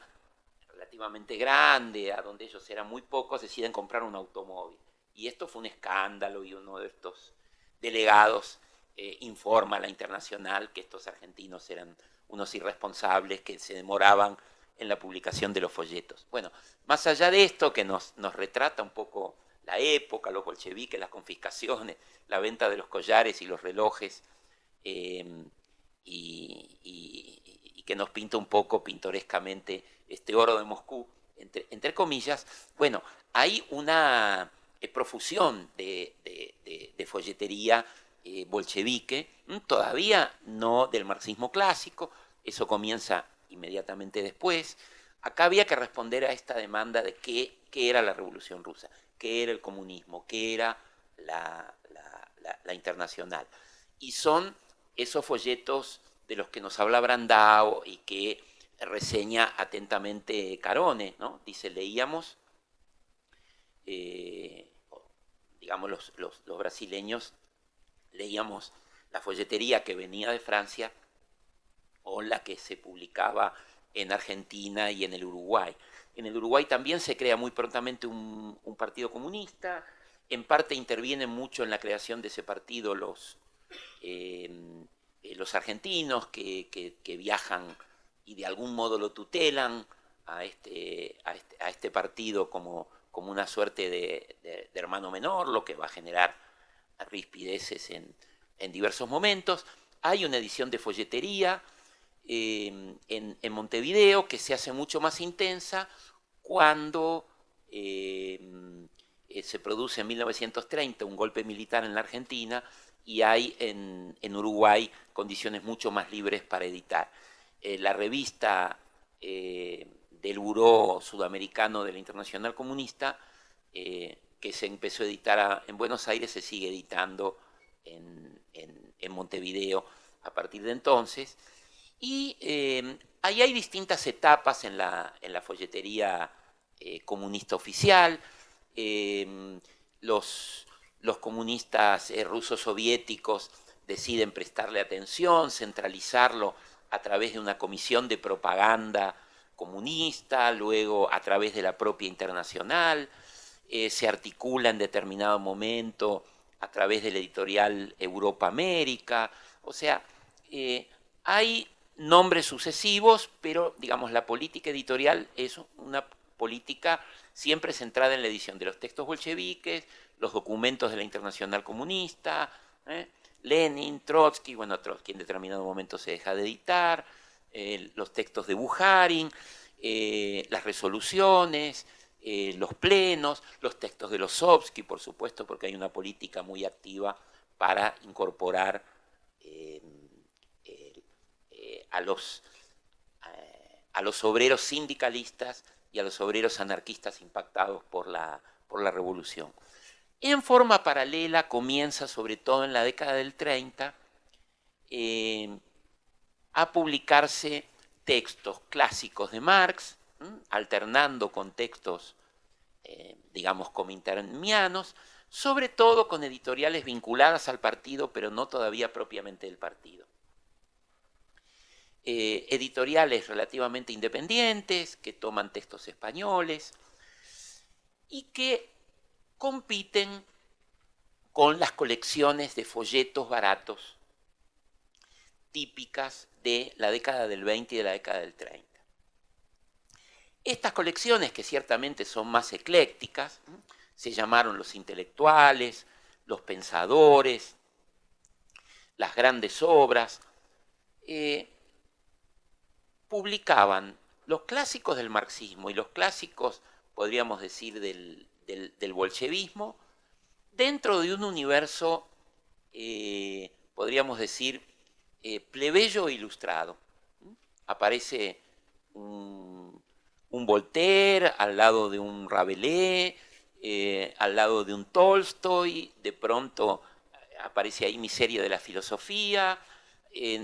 relativamente grande, a donde ellos eran muy pocos, deciden comprar un automóvil. Y esto fue un escándalo, y uno de estos delegados informa a la Internacional que estos argentinos eran unos irresponsables que se demoraban en la publicación de los folletos. Bueno, más allá de esto, que nos retrata un poco la época, los bolcheviques, las confiscaciones, la venta de los collares y los relojes, y que nos pinta un poco pintorescamente este oro de Moscú, entre comillas. Bueno, hay una profusión de folletería bolchevique, todavía no del marxismo clásico, eso comienza inmediatamente después. Acá había que responder a esta demanda de qué era la Revolución Rusa, qué era el comunismo, qué era la Internacional. Y son esos folletos de los que nos habla Brandao y que reseña atentamente Carone, ¿no? Dice, leíamos, digamos, los brasileños leíamos la folletería que venía de Francia o la que se publicaba en Argentina y en el Uruguay. En el Uruguay también se crea muy prontamente un partido comunista. En parte intervienen mucho en la creación de ese partido los argentinos que viajan y de algún modo lo tutelan a este partido como una suerte de hermano menor, lo que va a generar rispideces en diversos momentos. Hay una edición de folletería en Montevideo que se hace mucho más intensa cuando se produce en 1930 un golpe militar en la Argentina y hay en Uruguay condiciones mucho más libres para editar. La revista del Buró Sudamericano de la Internacional Comunista, que se empezó a editar en Buenos Aires, se sigue editando en Montevideo a partir de entonces. Y ahí hay distintas etapas en la folletería comunista oficial. Los comunistas rusos soviéticos deciden prestarle atención, centralizarlo a través de una comisión de propaganda comunista, luego a través de la propia Internacional, se articula en determinado momento a través del editorial Europa América, o sea, hay nombres sucesivos, pero digamos la política editorial es una política siempre centrada en la edición de los textos bolcheviques, los documentos de la Internacional Comunista, Lenin, Trotsky, bueno, Trotsky en determinado momento se deja de editar, los textos de Bukharin, las resoluciones, los plenos, los textos de Losovsky, por supuesto, porque hay una política muy activa para incorporar a los obreros sindicalistas y a los obreros anarquistas impactados por la revolución. En forma paralela comienza, sobre todo en la década del 30, a publicarse textos clásicos de Marx, alternando con textos, digamos, cominternianos, sobre todo con editoriales vinculadas al partido, pero no todavía propiamente del partido. Editoriales relativamente independientes, que toman textos españoles y que compiten con las colecciones de folletos baratos típicas de la década del 20 y de la década del 30. Estas colecciones, que ciertamente son más eclécticas, se llamaron los intelectuales, los pensadores, las grandes obras, publicaban los clásicos del marxismo y los clásicos, podríamos decir, del bolchevismo, dentro de un universo, podríamos decir, plebeyo e ilustrado. Aparece un Voltaire al lado de un Rabelais, al lado de un Tolstoy, de pronto aparece ahí Miseria de la Filosofía,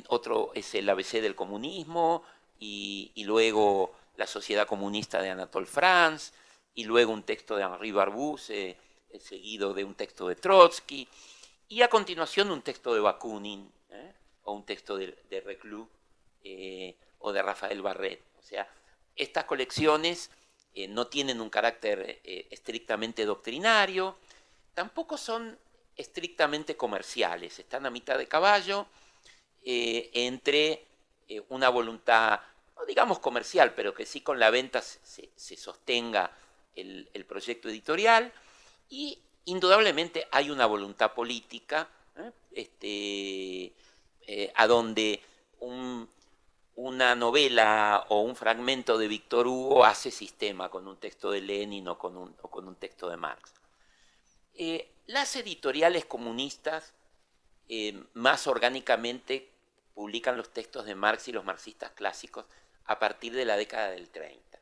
otro es el ABC del comunismo, y luego La Sociedad Comunista de Anatole France, y luego un texto de Henri Barbusse, seguido de un texto de Trotsky, y a continuación un texto de Bakunin, o un texto de Reclus, o de Rafael Barret. O sea, estas colecciones no tienen un carácter estrictamente doctrinario, tampoco son estrictamente comerciales, están a mitad de caballo entre una voluntad, no digamos comercial, pero que sí con la venta se sostenga el proyecto editorial, y indudablemente hay una voluntad política, a donde una novela o un fragmento de Víctor Hugo hace sistema con un texto de Lenin o con un texto de Marx. Las editoriales comunistas más orgánicamente publican los textos de Marx y los marxistas clásicos a partir de la década del 30.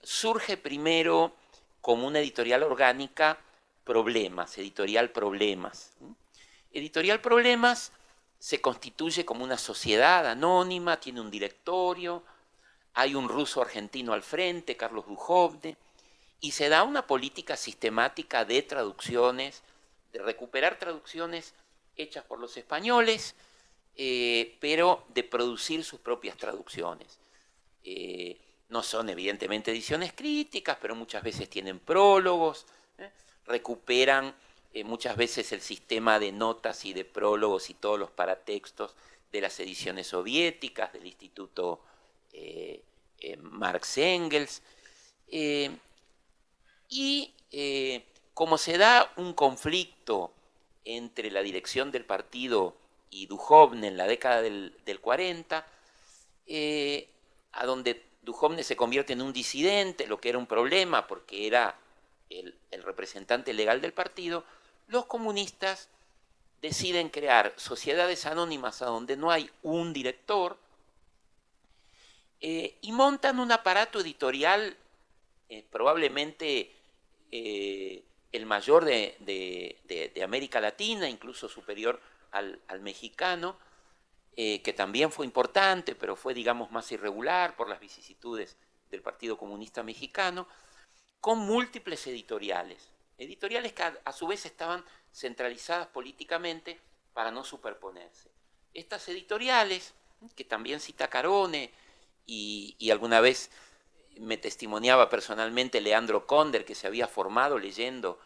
Surge primero como una editorial orgánica Problemas, Editorial Problemas. Editorial Problemas se constituye como una sociedad anónima, tiene un directorio, hay un ruso argentino al frente, Carlos Duhovne, y se da una política sistemática de traducciones, de recuperar traducciones hechas por los españoles, pero de producir sus propias traducciones. No son evidentemente ediciones críticas, pero muchas veces tienen prólogos, recuperan muchas veces el sistema de notas y de prólogos y todos los paratextos de las ediciones soviéticas, del Instituto Marx-Engels, y como se da un conflicto entre la dirección del partido y Duhovne en la década del 40, a donde Duhovne se convierte en un disidente, lo que era un problema porque era el representante legal del partido, los comunistas deciden crear sociedades anónimas a donde no hay un director, y montan un aparato editorial probablemente el mayor de América Latina, incluso superior al mexicano, que también fue importante, pero fue, digamos, más irregular por las vicisitudes del Partido Comunista Mexicano, con múltiples editoriales que a su vez estaban centralizadas políticamente para no superponerse. Estas editoriales, que también cita Carone, y alguna vez me testimoniaba personalmente Leandro Conder, que se había formado leyendo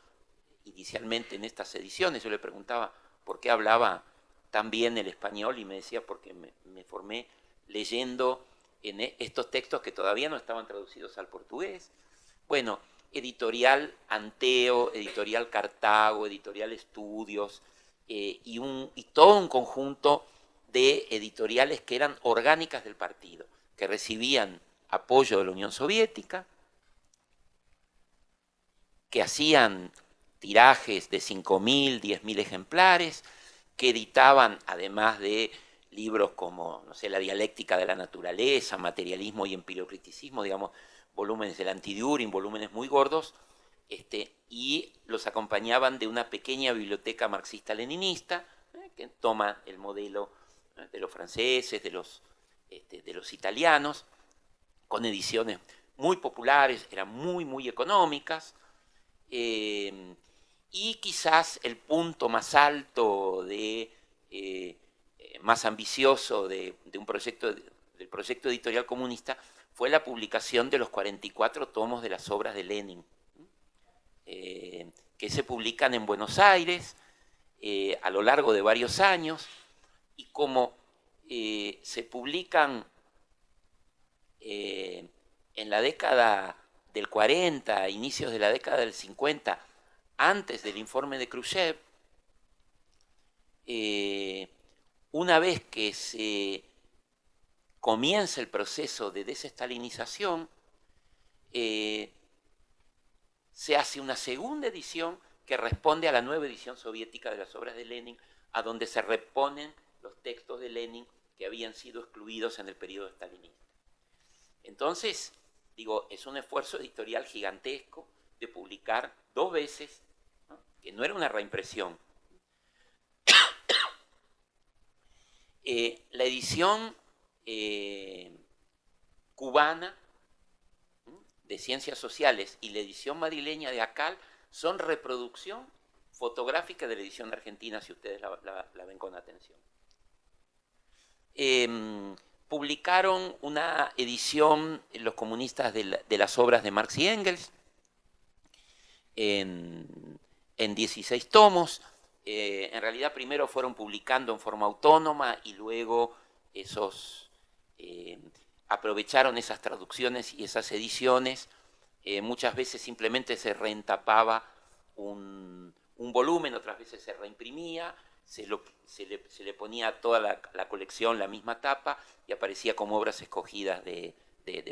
inicialmente en estas ediciones. Yo le preguntaba por qué hablaba tan bien el español y me decía porque me formé leyendo en estos textos que todavía no estaban traducidos al portugués. Bueno, editorial Anteo, editorial Cartago, editorial Estudios, y todo un conjunto de editoriales que eran orgánicas del partido, que recibían apoyo de la Unión Soviética, que hacían tirajes de 5.000, 10.000 ejemplares, que editaban, además de libros como, no sé, La dialéctica de la naturaleza, Materialismo y empiriocriticismo, digamos, volúmenes del Anti-Düring, volúmenes muy gordos, y los acompañaban de una pequeña biblioteca marxista-leninista, que toma el modelo de los franceses, de los italianos, con ediciones muy populares, eran muy, muy económicas, y quizás el punto más alto, más ambicioso del proyecto editorial comunista fue la publicación de los 44 tomos de las obras de Lenin, que se publican en Buenos Aires a lo largo de varios años, y como se publican en la década del 40, inicios de la década del 50, antes del informe de Khrushchev, una vez que se comienza el proceso de desestalinización, se hace una segunda edición que responde a la nueva edición soviética de las obras de Lenin, a donde se reponen los textos de Lenin que habían sido excluidos en el periodo stalinista. Entonces, digo, es un esfuerzo editorial gigantesco de publicar 2 veces, ¿no?, que no era una reimpresión. La edición cubana de Ciencias Sociales y la edición madrileña de ACAL son reproducción fotográfica de la edición argentina, si ustedes la ven con atención. Publicaron una edición, los comunistas, de las obras de Marx y Engels, en 16 tomos. En realidad primero fueron publicando en forma autónoma y luego aprovecharon esas traducciones y esas ediciones. Muchas veces simplemente se reentapaba un volumen, otras veces se reimprimía, se le ponía a toda la colección la misma tapa y aparecía como obras escogidas de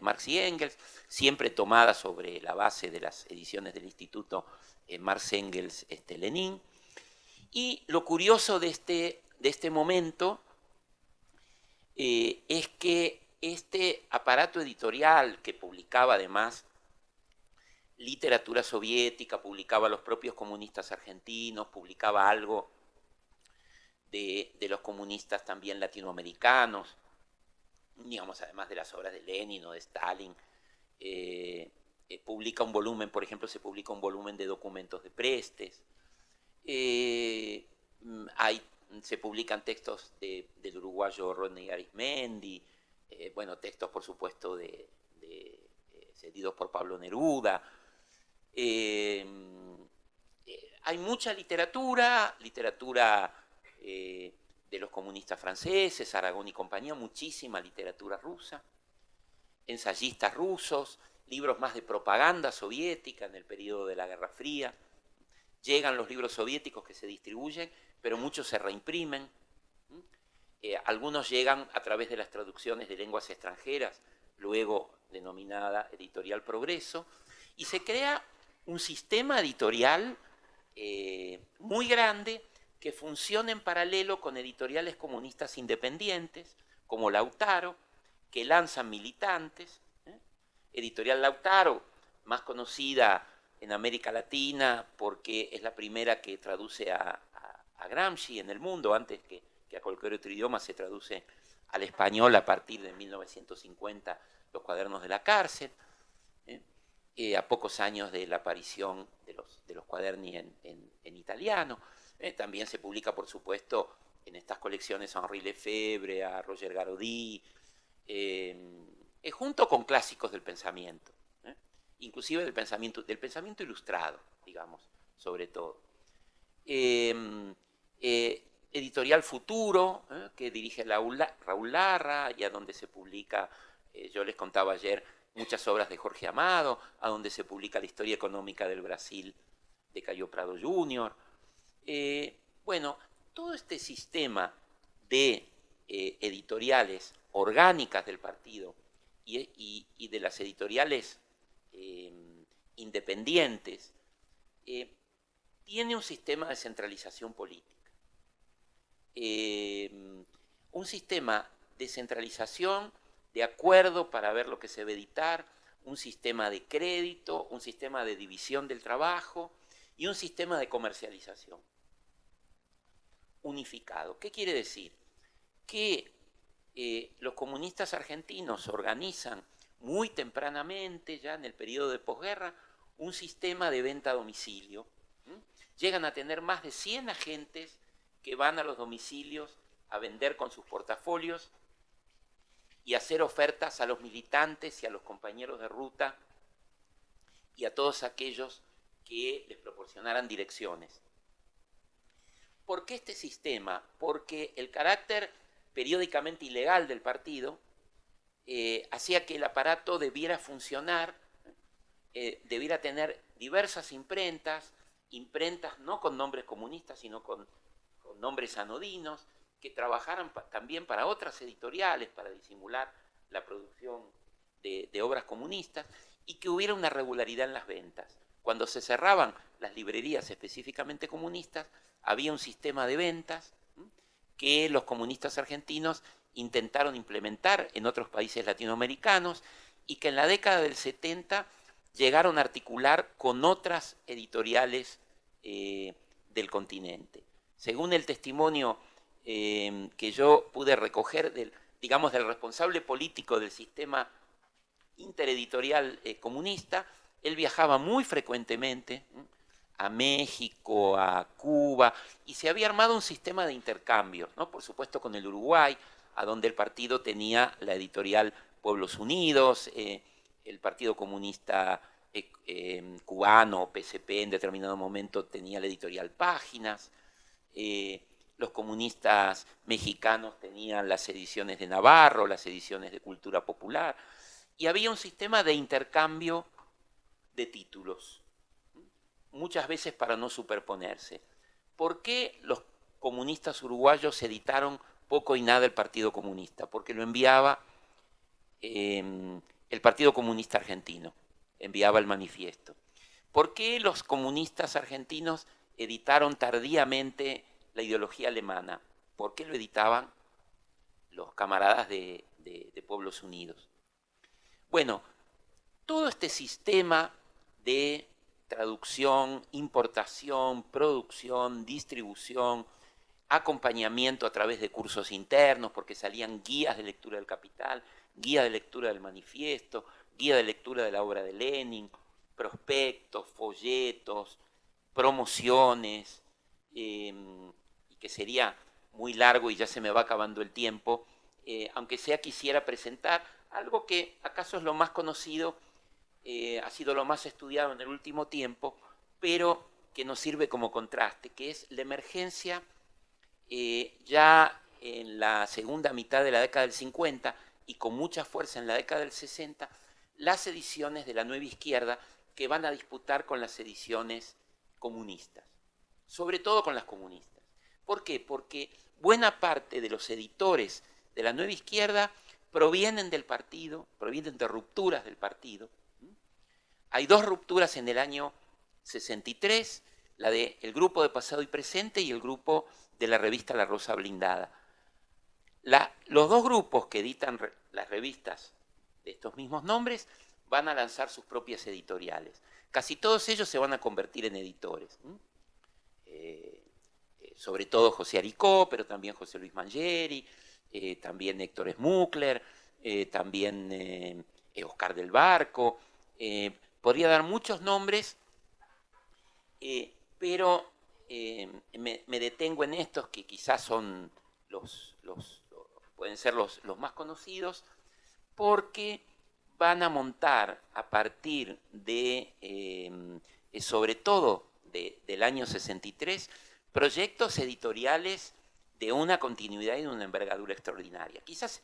Marx y Engels, siempre tomadas sobre la base de las ediciones del Instituto Marx Engels Lenin. Y lo curioso de este momento es que este aparato editorial, que publicaba además literatura soviética, publicaba los propios comunistas argentinos, publicaba algo de los comunistas también latinoamericanos, digamos, además de las obras de Lenin o de Stalin, publica un volumen, por ejemplo, se publica un volumen de documentos de Prestes, se publican textos del uruguayo Rodney Arizmendi, bueno, textos, por supuesto, cedidos por Pablo Neruda. Hay mucha literatura de los comunistas franceses, Aragón y compañía, muchísima literatura rusa, ensayistas rusos, libros más de propaganda soviética en el periodo de la Guerra Fría. Llegan los libros soviéticos que se distribuyen, pero muchos se reimprimen. Algunos llegan a través de las traducciones de lenguas extranjeras, luego denominada Editorial Progreso, y se crea un sistema editorial muy grande que funciona en paralelo con editoriales comunistas independientes, como Lautaro, que lanzan militantes. Editorial Lautaro, más conocida en América Latina porque es la primera que traduce a Gramsci en el mundo, antes que a cualquier otro idioma se traduce al español a partir de 1950 los cuadernos de la cárcel, a pocos años de la aparición de los cuaderni en italiano. También se publica, por supuesto, en estas colecciones a Henri Lefebvre, a Roger Garaudy, junto con clásicos del pensamiento, inclusive del pensamiento ilustrado, digamos, sobre todo. Editorial Futuro, que dirige Raúl Larra, y a donde se publica, yo les contaba ayer, muchas obras de Jorge Amado, a donde se publica la historia económica del Brasil de Cayo Prado Jr. Bueno, todo este sistema de editoriales orgánicas del partido y de las editoriales independientes, tiene un sistema de centralización política. Un sistema de centralización, de acuerdo para ver lo que se va a editar, un sistema de crédito, un sistema de división del trabajo y un sistema de comercialización unificado. ¿Qué quiere decir? Que los comunistas argentinos organizan muy tempranamente, ya en el periodo de posguerra, un sistema de venta a domicilio. Llegan a tener más de 100 agentes que van a los domicilios a vender con sus portafolios y hacer ofertas a los militantes y a los compañeros de ruta y a todos aquellos que les proporcionaran direcciones. ¿Por qué este sistema? Porque el carácter periódicamente ilegal del partido hacía que el aparato debiera funcionar, debiera tener diversas imprentas no con nombres comunistas, sino con nombres anodinos, que trabajaran también para otras editoriales, para disimular la producción de obras comunistas, y que hubiera una regularidad en las ventas. Cuando se cerraban las librerías específicamente comunistas, había un sistema de ventas que los comunistas argentinos intentaron implementar en otros países latinoamericanos y que en la década del 70 llegaron a articular con otras editoriales del continente. Según el testimonio que yo pude recoger del responsable político del sistema intereditorial comunista, él viajaba muy frecuentemente a México, a Cuba, y se había armado un sistema de intercambios, ¿no? Por supuesto con el Uruguay, a donde el partido tenía la editorial Pueblos Unidos, el Partido Comunista cubano, PCP, en determinado momento tenía la editorial Páginas, los comunistas mexicanos tenían las ediciones de Navarro, las ediciones de Cultura Popular, y había un sistema de intercambio de títulos, muchas veces para no superponerse. ¿Por qué los comunistas uruguayos editaron poco y nada el Partido Comunista? Porque lo enviaba el Partido Comunista Argentino, enviaba el manifiesto. ¿Por qué los comunistas argentinos editaron tardíamente la ideología alemana? ¿Por qué lo editaban los camaradas de Pueblos Unidos? Bueno, todo este sistema de traducción, importación, producción, distribución, acompañamiento a través de cursos internos, porque salían guías de lectura del Capital, guía de lectura del Manifiesto, guía de lectura de la obra de Lenin, prospectos, folletos, promociones, y que sería muy largo y ya se me va acabando el tiempo, aunque sea quisiera presentar algo que acaso es lo más conocido, ha sido lo más estudiado en el último tiempo, pero que nos sirve como contraste, que es la emergencia ya en la segunda mitad de la década del 50 y con mucha fuerza en la década del 60, las ediciones de la nueva izquierda que van a disputar con las ediciones comunistas, sobre todo con las comunistas. ¿Por qué? Porque buena parte de los editores de la nueva izquierda provienen del partido, provienen de rupturas del partido. Hay dos rupturas en el año 63, la del grupo de Pasado y Presente y el grupo de la revista La Rosa Blindada. Los dos grupos que editan las revistas de estos mismos nombres van a lanzar sus propias editoriales. Casi todos ellos se van a convertir en editores. Sobre todo José Aricó, pero también José Luis Mangieri, también Héctor Smukler, también Oscar del Barco. Podría dar muchos nombres, pero me detengo en estos que quizás son pueden ser los más conocidos, porque van a montar a partir de, sobre todo del año 63, proyectos editoriales de una continuidad y de una envergadura extraordinaria. Quizás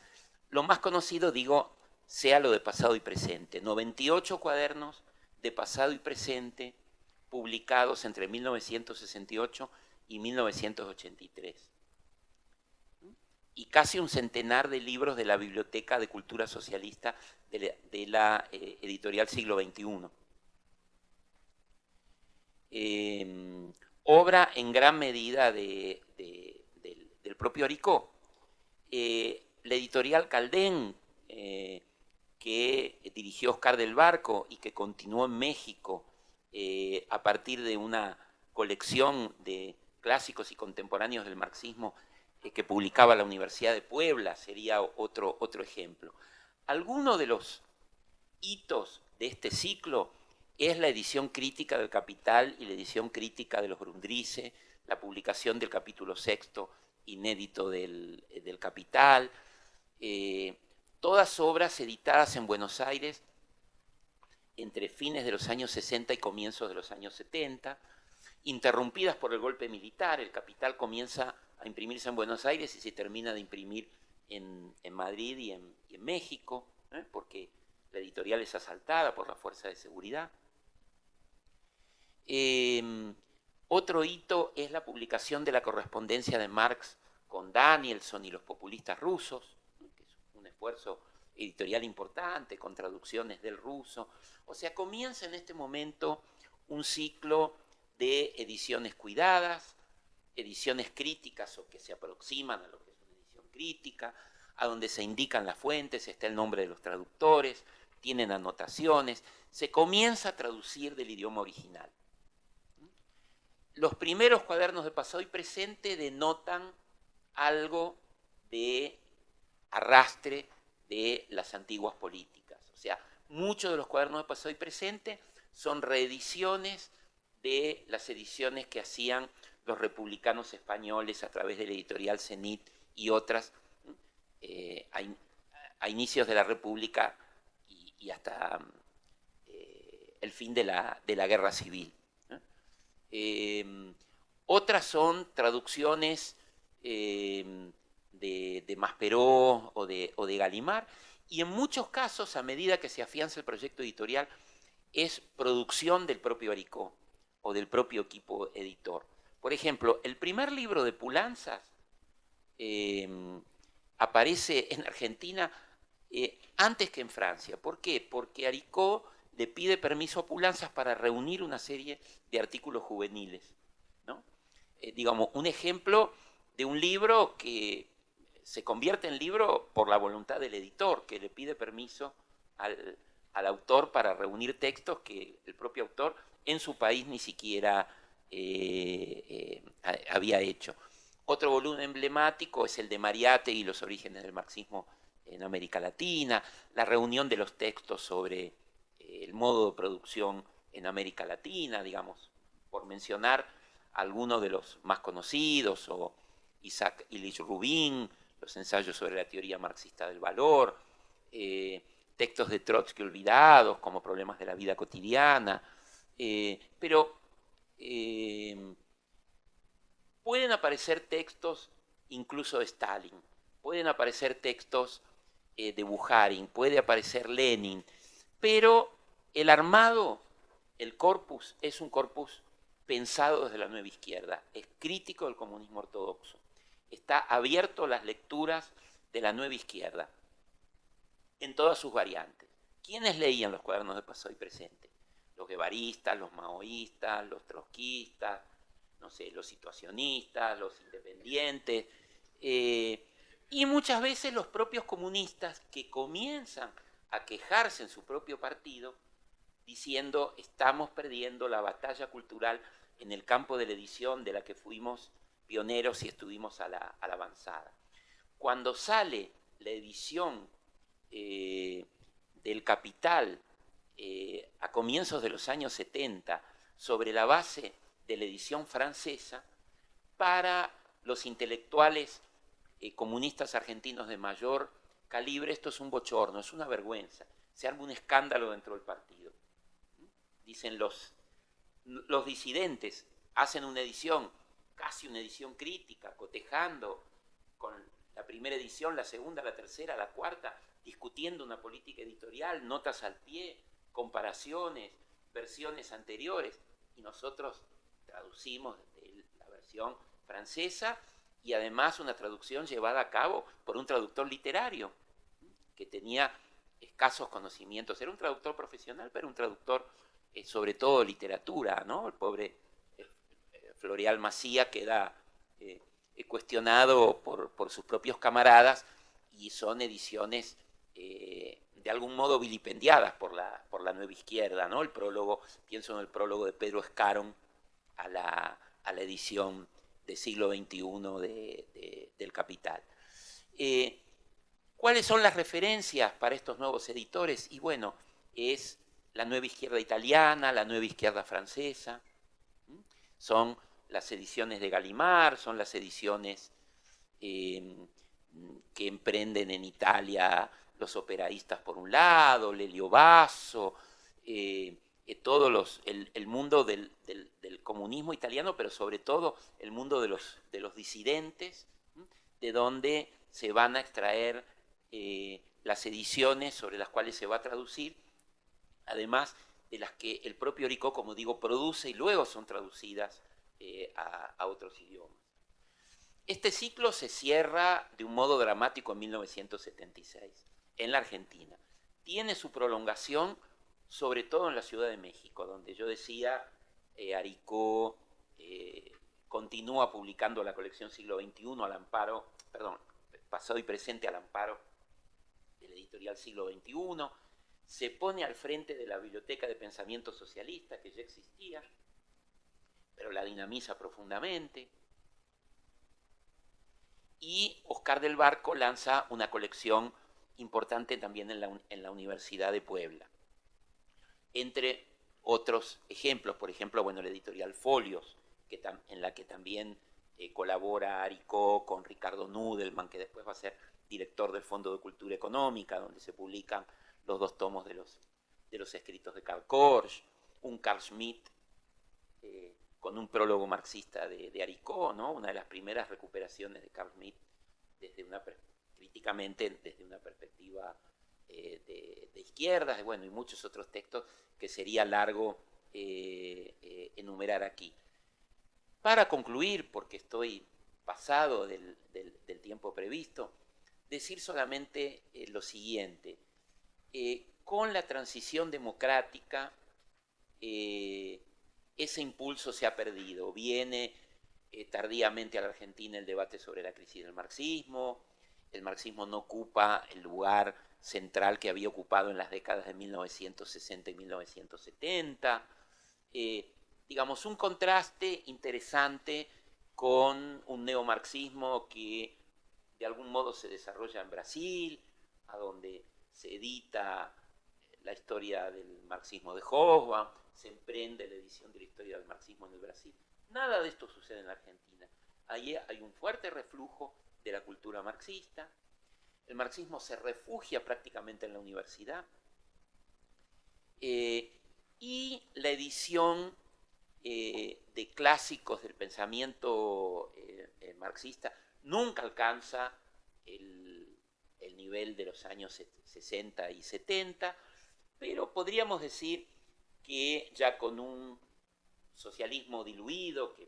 lo más conocido, digo, sea lo de pasado y presente. 98 cuadernos de pasado y presente publicados entre 1968 y 1983. Y casi un centenar de libros de la Biblioteca de Cultura Socialista de la editorial Siglo XXI. Obra en gran medida del propio Aricó. La editorial Caldén, que dirigió Oscar del Barco y que continuó en México a partir de una colección de clásicos y contemporáneos del marxismo que publicaba la Universidad de Puebla, sería otro ejemplo. Alguno de los hitos de este ciclo es la edición crítica del Capital y la edición crítica de los Grundrisse, la publicación del capítulo sexto inédito del Capital, todas obras editadas en Buenos Aires entre fines de los años 60 y comienzos de los años 70, interrumpidas por el golpe militar. El Capital comienza a imprimirse en Buenos Aires y se termina de imprimir en Madrid y en México, porque la editorial es asaltada por la fuerza de seguridad. Otro hito es la publicación de la correspondencia de Marx con Danielson y los populistas rusos, que es un esfuerzo editorial importante, con traducciones del ruso. O sea, comienza en este momento un ciclo de ediciones cuidadas, ediciones críticas o que se aproximan a lo que es una edición crítica, a donde se indican las fuentes, está el nombre de los traductores, tienen anotaciones, se comienza a traducir del idioma original. Los primeros cuadernos de pasado y presente denotan algo de arrastre de las antiguas políticas. O sea, muchos de los cuadernos de pasado y presente son reediciones de las ediciones que hacían los republicanos españoles a través de la editorial Zenit y otras a inicios de la República y hasta el fin de la Guerra Civil. Otras son traducciones de Masperó o de Gallimard, y en muchos casos, a medida que se afianza el proyecto editorial, es producción del propio Aricó o del propio equipo editor. Por ejemplo, el primer libro de Pulanzas aparece en Argentina antes que en Francia. ¿Por qué? Porque Aricó le pide permiso a Pulanzas para reunir una serie de artículos juveniles, ¿no? Digamos, un ejemplo de un libro que se convierte en libro por la voluntad del editor, que le pide permiso al autor para reunir textos que el propio autor en su país ni siquiera había hecho. Otro volumen emblemático es el de Mariátegui y los orígenes del marxismo en América Latina, la reunión de los textos sobre el modo de producción en América Latina, digamos, por mencionar algunos de los más conocidos, o Isaac Illich Rubin, los ensayos sobre la teoría marxista del valor, textos de Trotsky olvidados como Problemas de la vida cotidiana, pero pueden aparecer textos incluso de Stalin, pueden aparecer textos de Bukharin, puede aparecer Lenin, pero el armado, el corpus, es un corpus pensado desde la nueva izquierda, es crítico del comunismo ortodoxo, está abierto a las lecturas de la nueva izquierda, en todas sus variantes. ¿Quiénes leían los cuadernos de pasado y presente? Los guevaristas, los maoístas, los trotskistas, no sé, los situacionistas, los independientes, y muchas veces los propios comunistas que comienzan a quejarse en su propio partido diciendo: estamos perdiendo la batalla cultural en el campo de la edición de la que fuimos pioneros y estuvimos a la avanzada. Cuando sale la edición del Capital a comienzos de los años 70 sobre la base de la edición francesa para los intelectuales comunistas argentinos de mayor calibre. Esto es un bochorno, es una vergüenza. Se arma un escándalo dentro del partido. Dicen los disidentes, hacen una edición, casi una edición crítica, cotejando con la primera edición, la segunda, la tercera, la cuarta, discutiendo una política editorial, notas al pie, comparaciones, versiones anteriores, y nosotros traducimos la versión francesa y además una traducción llevada a cabo por un traductor literario que tenía escasos conocimientos. Era un traductor profesional, pero un traductor sobre todo literatura, ¿no? El pobre Floreal Macía queda cuestionado por sus propios camaradas, y son ediciones de algún modo vilipendiadas por la nueva izquierda, ¿no? El prólogo, pienso en el prólogo de Pedro Escarón a la edición del siglo XXI del Capital. ¿Cuáles son las referencias para estos nuevos editores? Y bueno, es la nueva izquierda italiana, la nueva izquierda francesa, son las ediciones de Gallimard, son las ediciones que emprenden en Italia los operaístas por un lado, Lelio Basso, el mundo del comunismo italiano, pero sobre todo el mundo de los disidentes, de donde se van a extraer las ediciones sobre las cuales se va a traducir, además de las que el propio Aricó, como digo, produce y luego son traducidas a otros idiomas. Este ciclo se cierra de un modo dramático en 1976, en la Argentina. Tiene su prolongación sobre todo en la Ciudad de México, donde yo decía, Aricó continúa publicando la colección Siglo XXI al amparo, pasado y presente al amparo del editorial Siglo XXI, se pone al frente de la Biblioteca de Pensamiento Socialista, que ya existía, pero la dinamiza profundamente. Y Oscar del Barco lanza una colección importante también en la Universidad de Puebla. Entre otros ejemplos, por ejemplo, bueno, la editorial Folios, en la que también colabora Aricó con Ricardo Nudelman, que después va a ser director del Fondo de Cultura Económica, donde se publican los 2 tomos de los escritos de Karl Korsch, un Carl Schmitt con un prólogo marxista de Aricó, ¿no? Una de las primeras recuperaciones de Carl Schmitt críticamente desde una perspectiva de izquierdas, bueno, y muchos otros textos que sería largo enumerar aquí. Para concluir, porque estoy pasado del tiempo previsto, decir solamente lo siguiente. Con la transición democrática, ese impulso se ha perdido. Viene tardíamente a la Argentina el debate sobre la crisis del marxismo. El marxismo no ocupa el lugar central que había ocupado en las décadas de 1960 y 1970. Digamos, un contraste interesante con un neomarxismo que de algún modo se desarrolla en Brasil, a donde se edita la historia del marxismo de Hobsbawm, se emprende la edición de la historia del marxismo en el Brasil. Nada de esto sucede en la Argentina. Ahí hay un fuerte reflujo de la cultura marxista. El marxismo se refugia prácticamente en la universidad. Y la edición de clásicos del pensamiento marxista nunca alcanza el nivel de los años 60 y 70, pero podríamos decir que ya con un socialismo diluido, que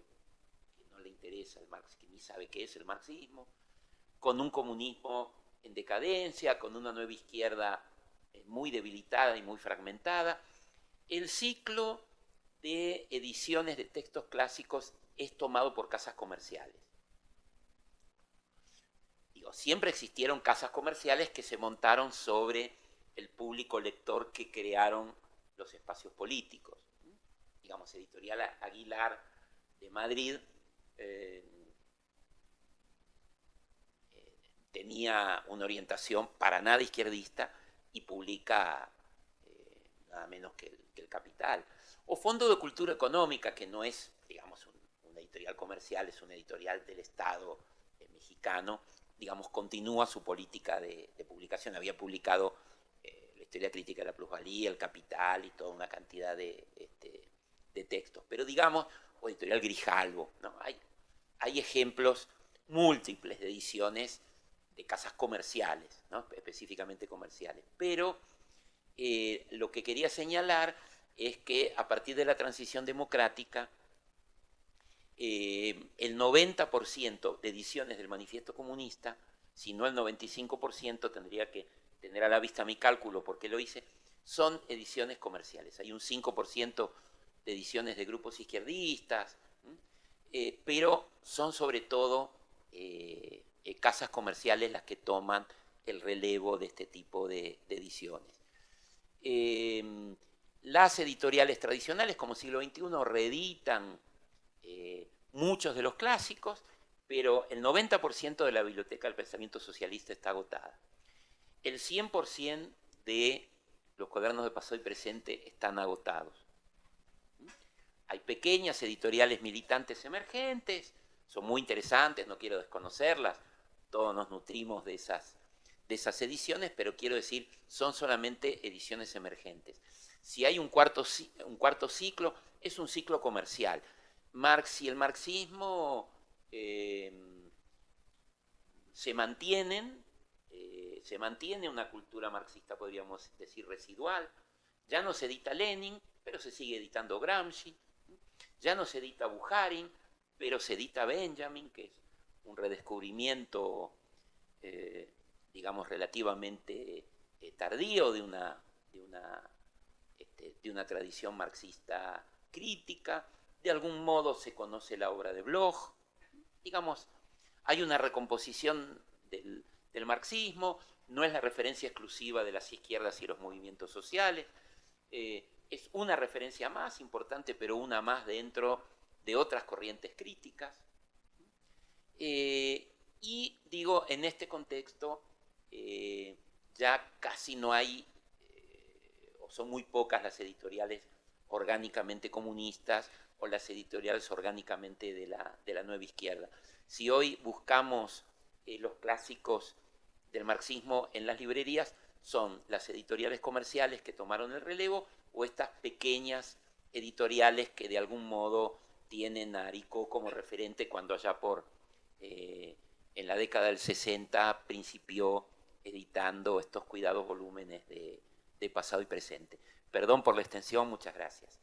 no le interesa el marxismo, que ni sabe qué es el marxismo, con un comunismo en decadencia, con una nueva izquierda muy debilitada y muy fragmentada, el ciclo de ediciones de textos clásicos es tomado por casas comerciales. Siempre existieron casas comerciales que se montaron sobre el público lector que crearon los espacios políticos. Digamos, Editorial Aguilar de Madrid tenía una orientación para nada izquierdista y publica nada menos que el Capital. O Fondo de Cultura Económica, que no es digamos, una editorial comercial, es una editorial del Estado mexicano, digamos, continúa su política de publicación. Había publicado la historia crítica de la plusvalía, el Capital y toda una cantidad de textos. Pero digamos, o editorial Grijalbo, ¿no? Hay ejemplos múltiples de ediciones de casas comerciales, ¿no? Específicamente comerciales. Pero lo que quería señalar es que a partir de la transición democrática, el 90% de ediciones del Manifiesto Comunista, si no el 95%, tendría que tener a la vista mi cálculo porque lo hice, son ediciones comerciales. Hay un 5% de ediciones de grupos izquierdistas, pero son sobre todo casas comerciales las que toman el relevo de este tipo de ediciones. Las editoriales tradicionales, como Siglo XXI, reeditan muchos de los clásicos, pero el 90% de la biblioteca del pensamiento socialista está agotada. El 100% de los cuadernos de pasado y presente están agotados. Hay pequeñas editoriales militantes emergentes, son muy interesantes, no quiero desconocerlas, todos nos nutrimos de esas ediciones, pero quiero decir, son solamente ediciones emergentes. Si hay un cuarto ciclo, es un ciclo comercial. Marx y el marxismo se mantiene una cultura marxista, podríamos decir, residual. Ya no se edita Lenin, pero se sigue editando Gramsci. Ya no se edita Bukharin, pero se edita Benjamin, que es un redescubrimiento, digamos, relativamente tardío de una tradición marxista crítica. De algún modo se conoce la obra de Bloch. Digamos, hay una recomposición del marxismo, no es la referencia exclusiva de las izquierdas y los movimientos sociales. Es una referencia más importante, pero una más dentro de otras corrientes críticas. Y digo, en este contexto ya casi no hay, o son muy pocas las editoriales orgánicamente comunistas o las editoriales orgánicamente de la nueva izquierda. Si hoy buscamos los clásicos del marxismo en las librerías, son las editoriales comerciales que tomaron el relevo o estas pequeñas editoriales que de algún modo tienen a Aricó como referente cuando allá en la década del 60 principió editando estos cuidados volúmenes de pasado y presente. Perdón por la extensión, muchas gracias.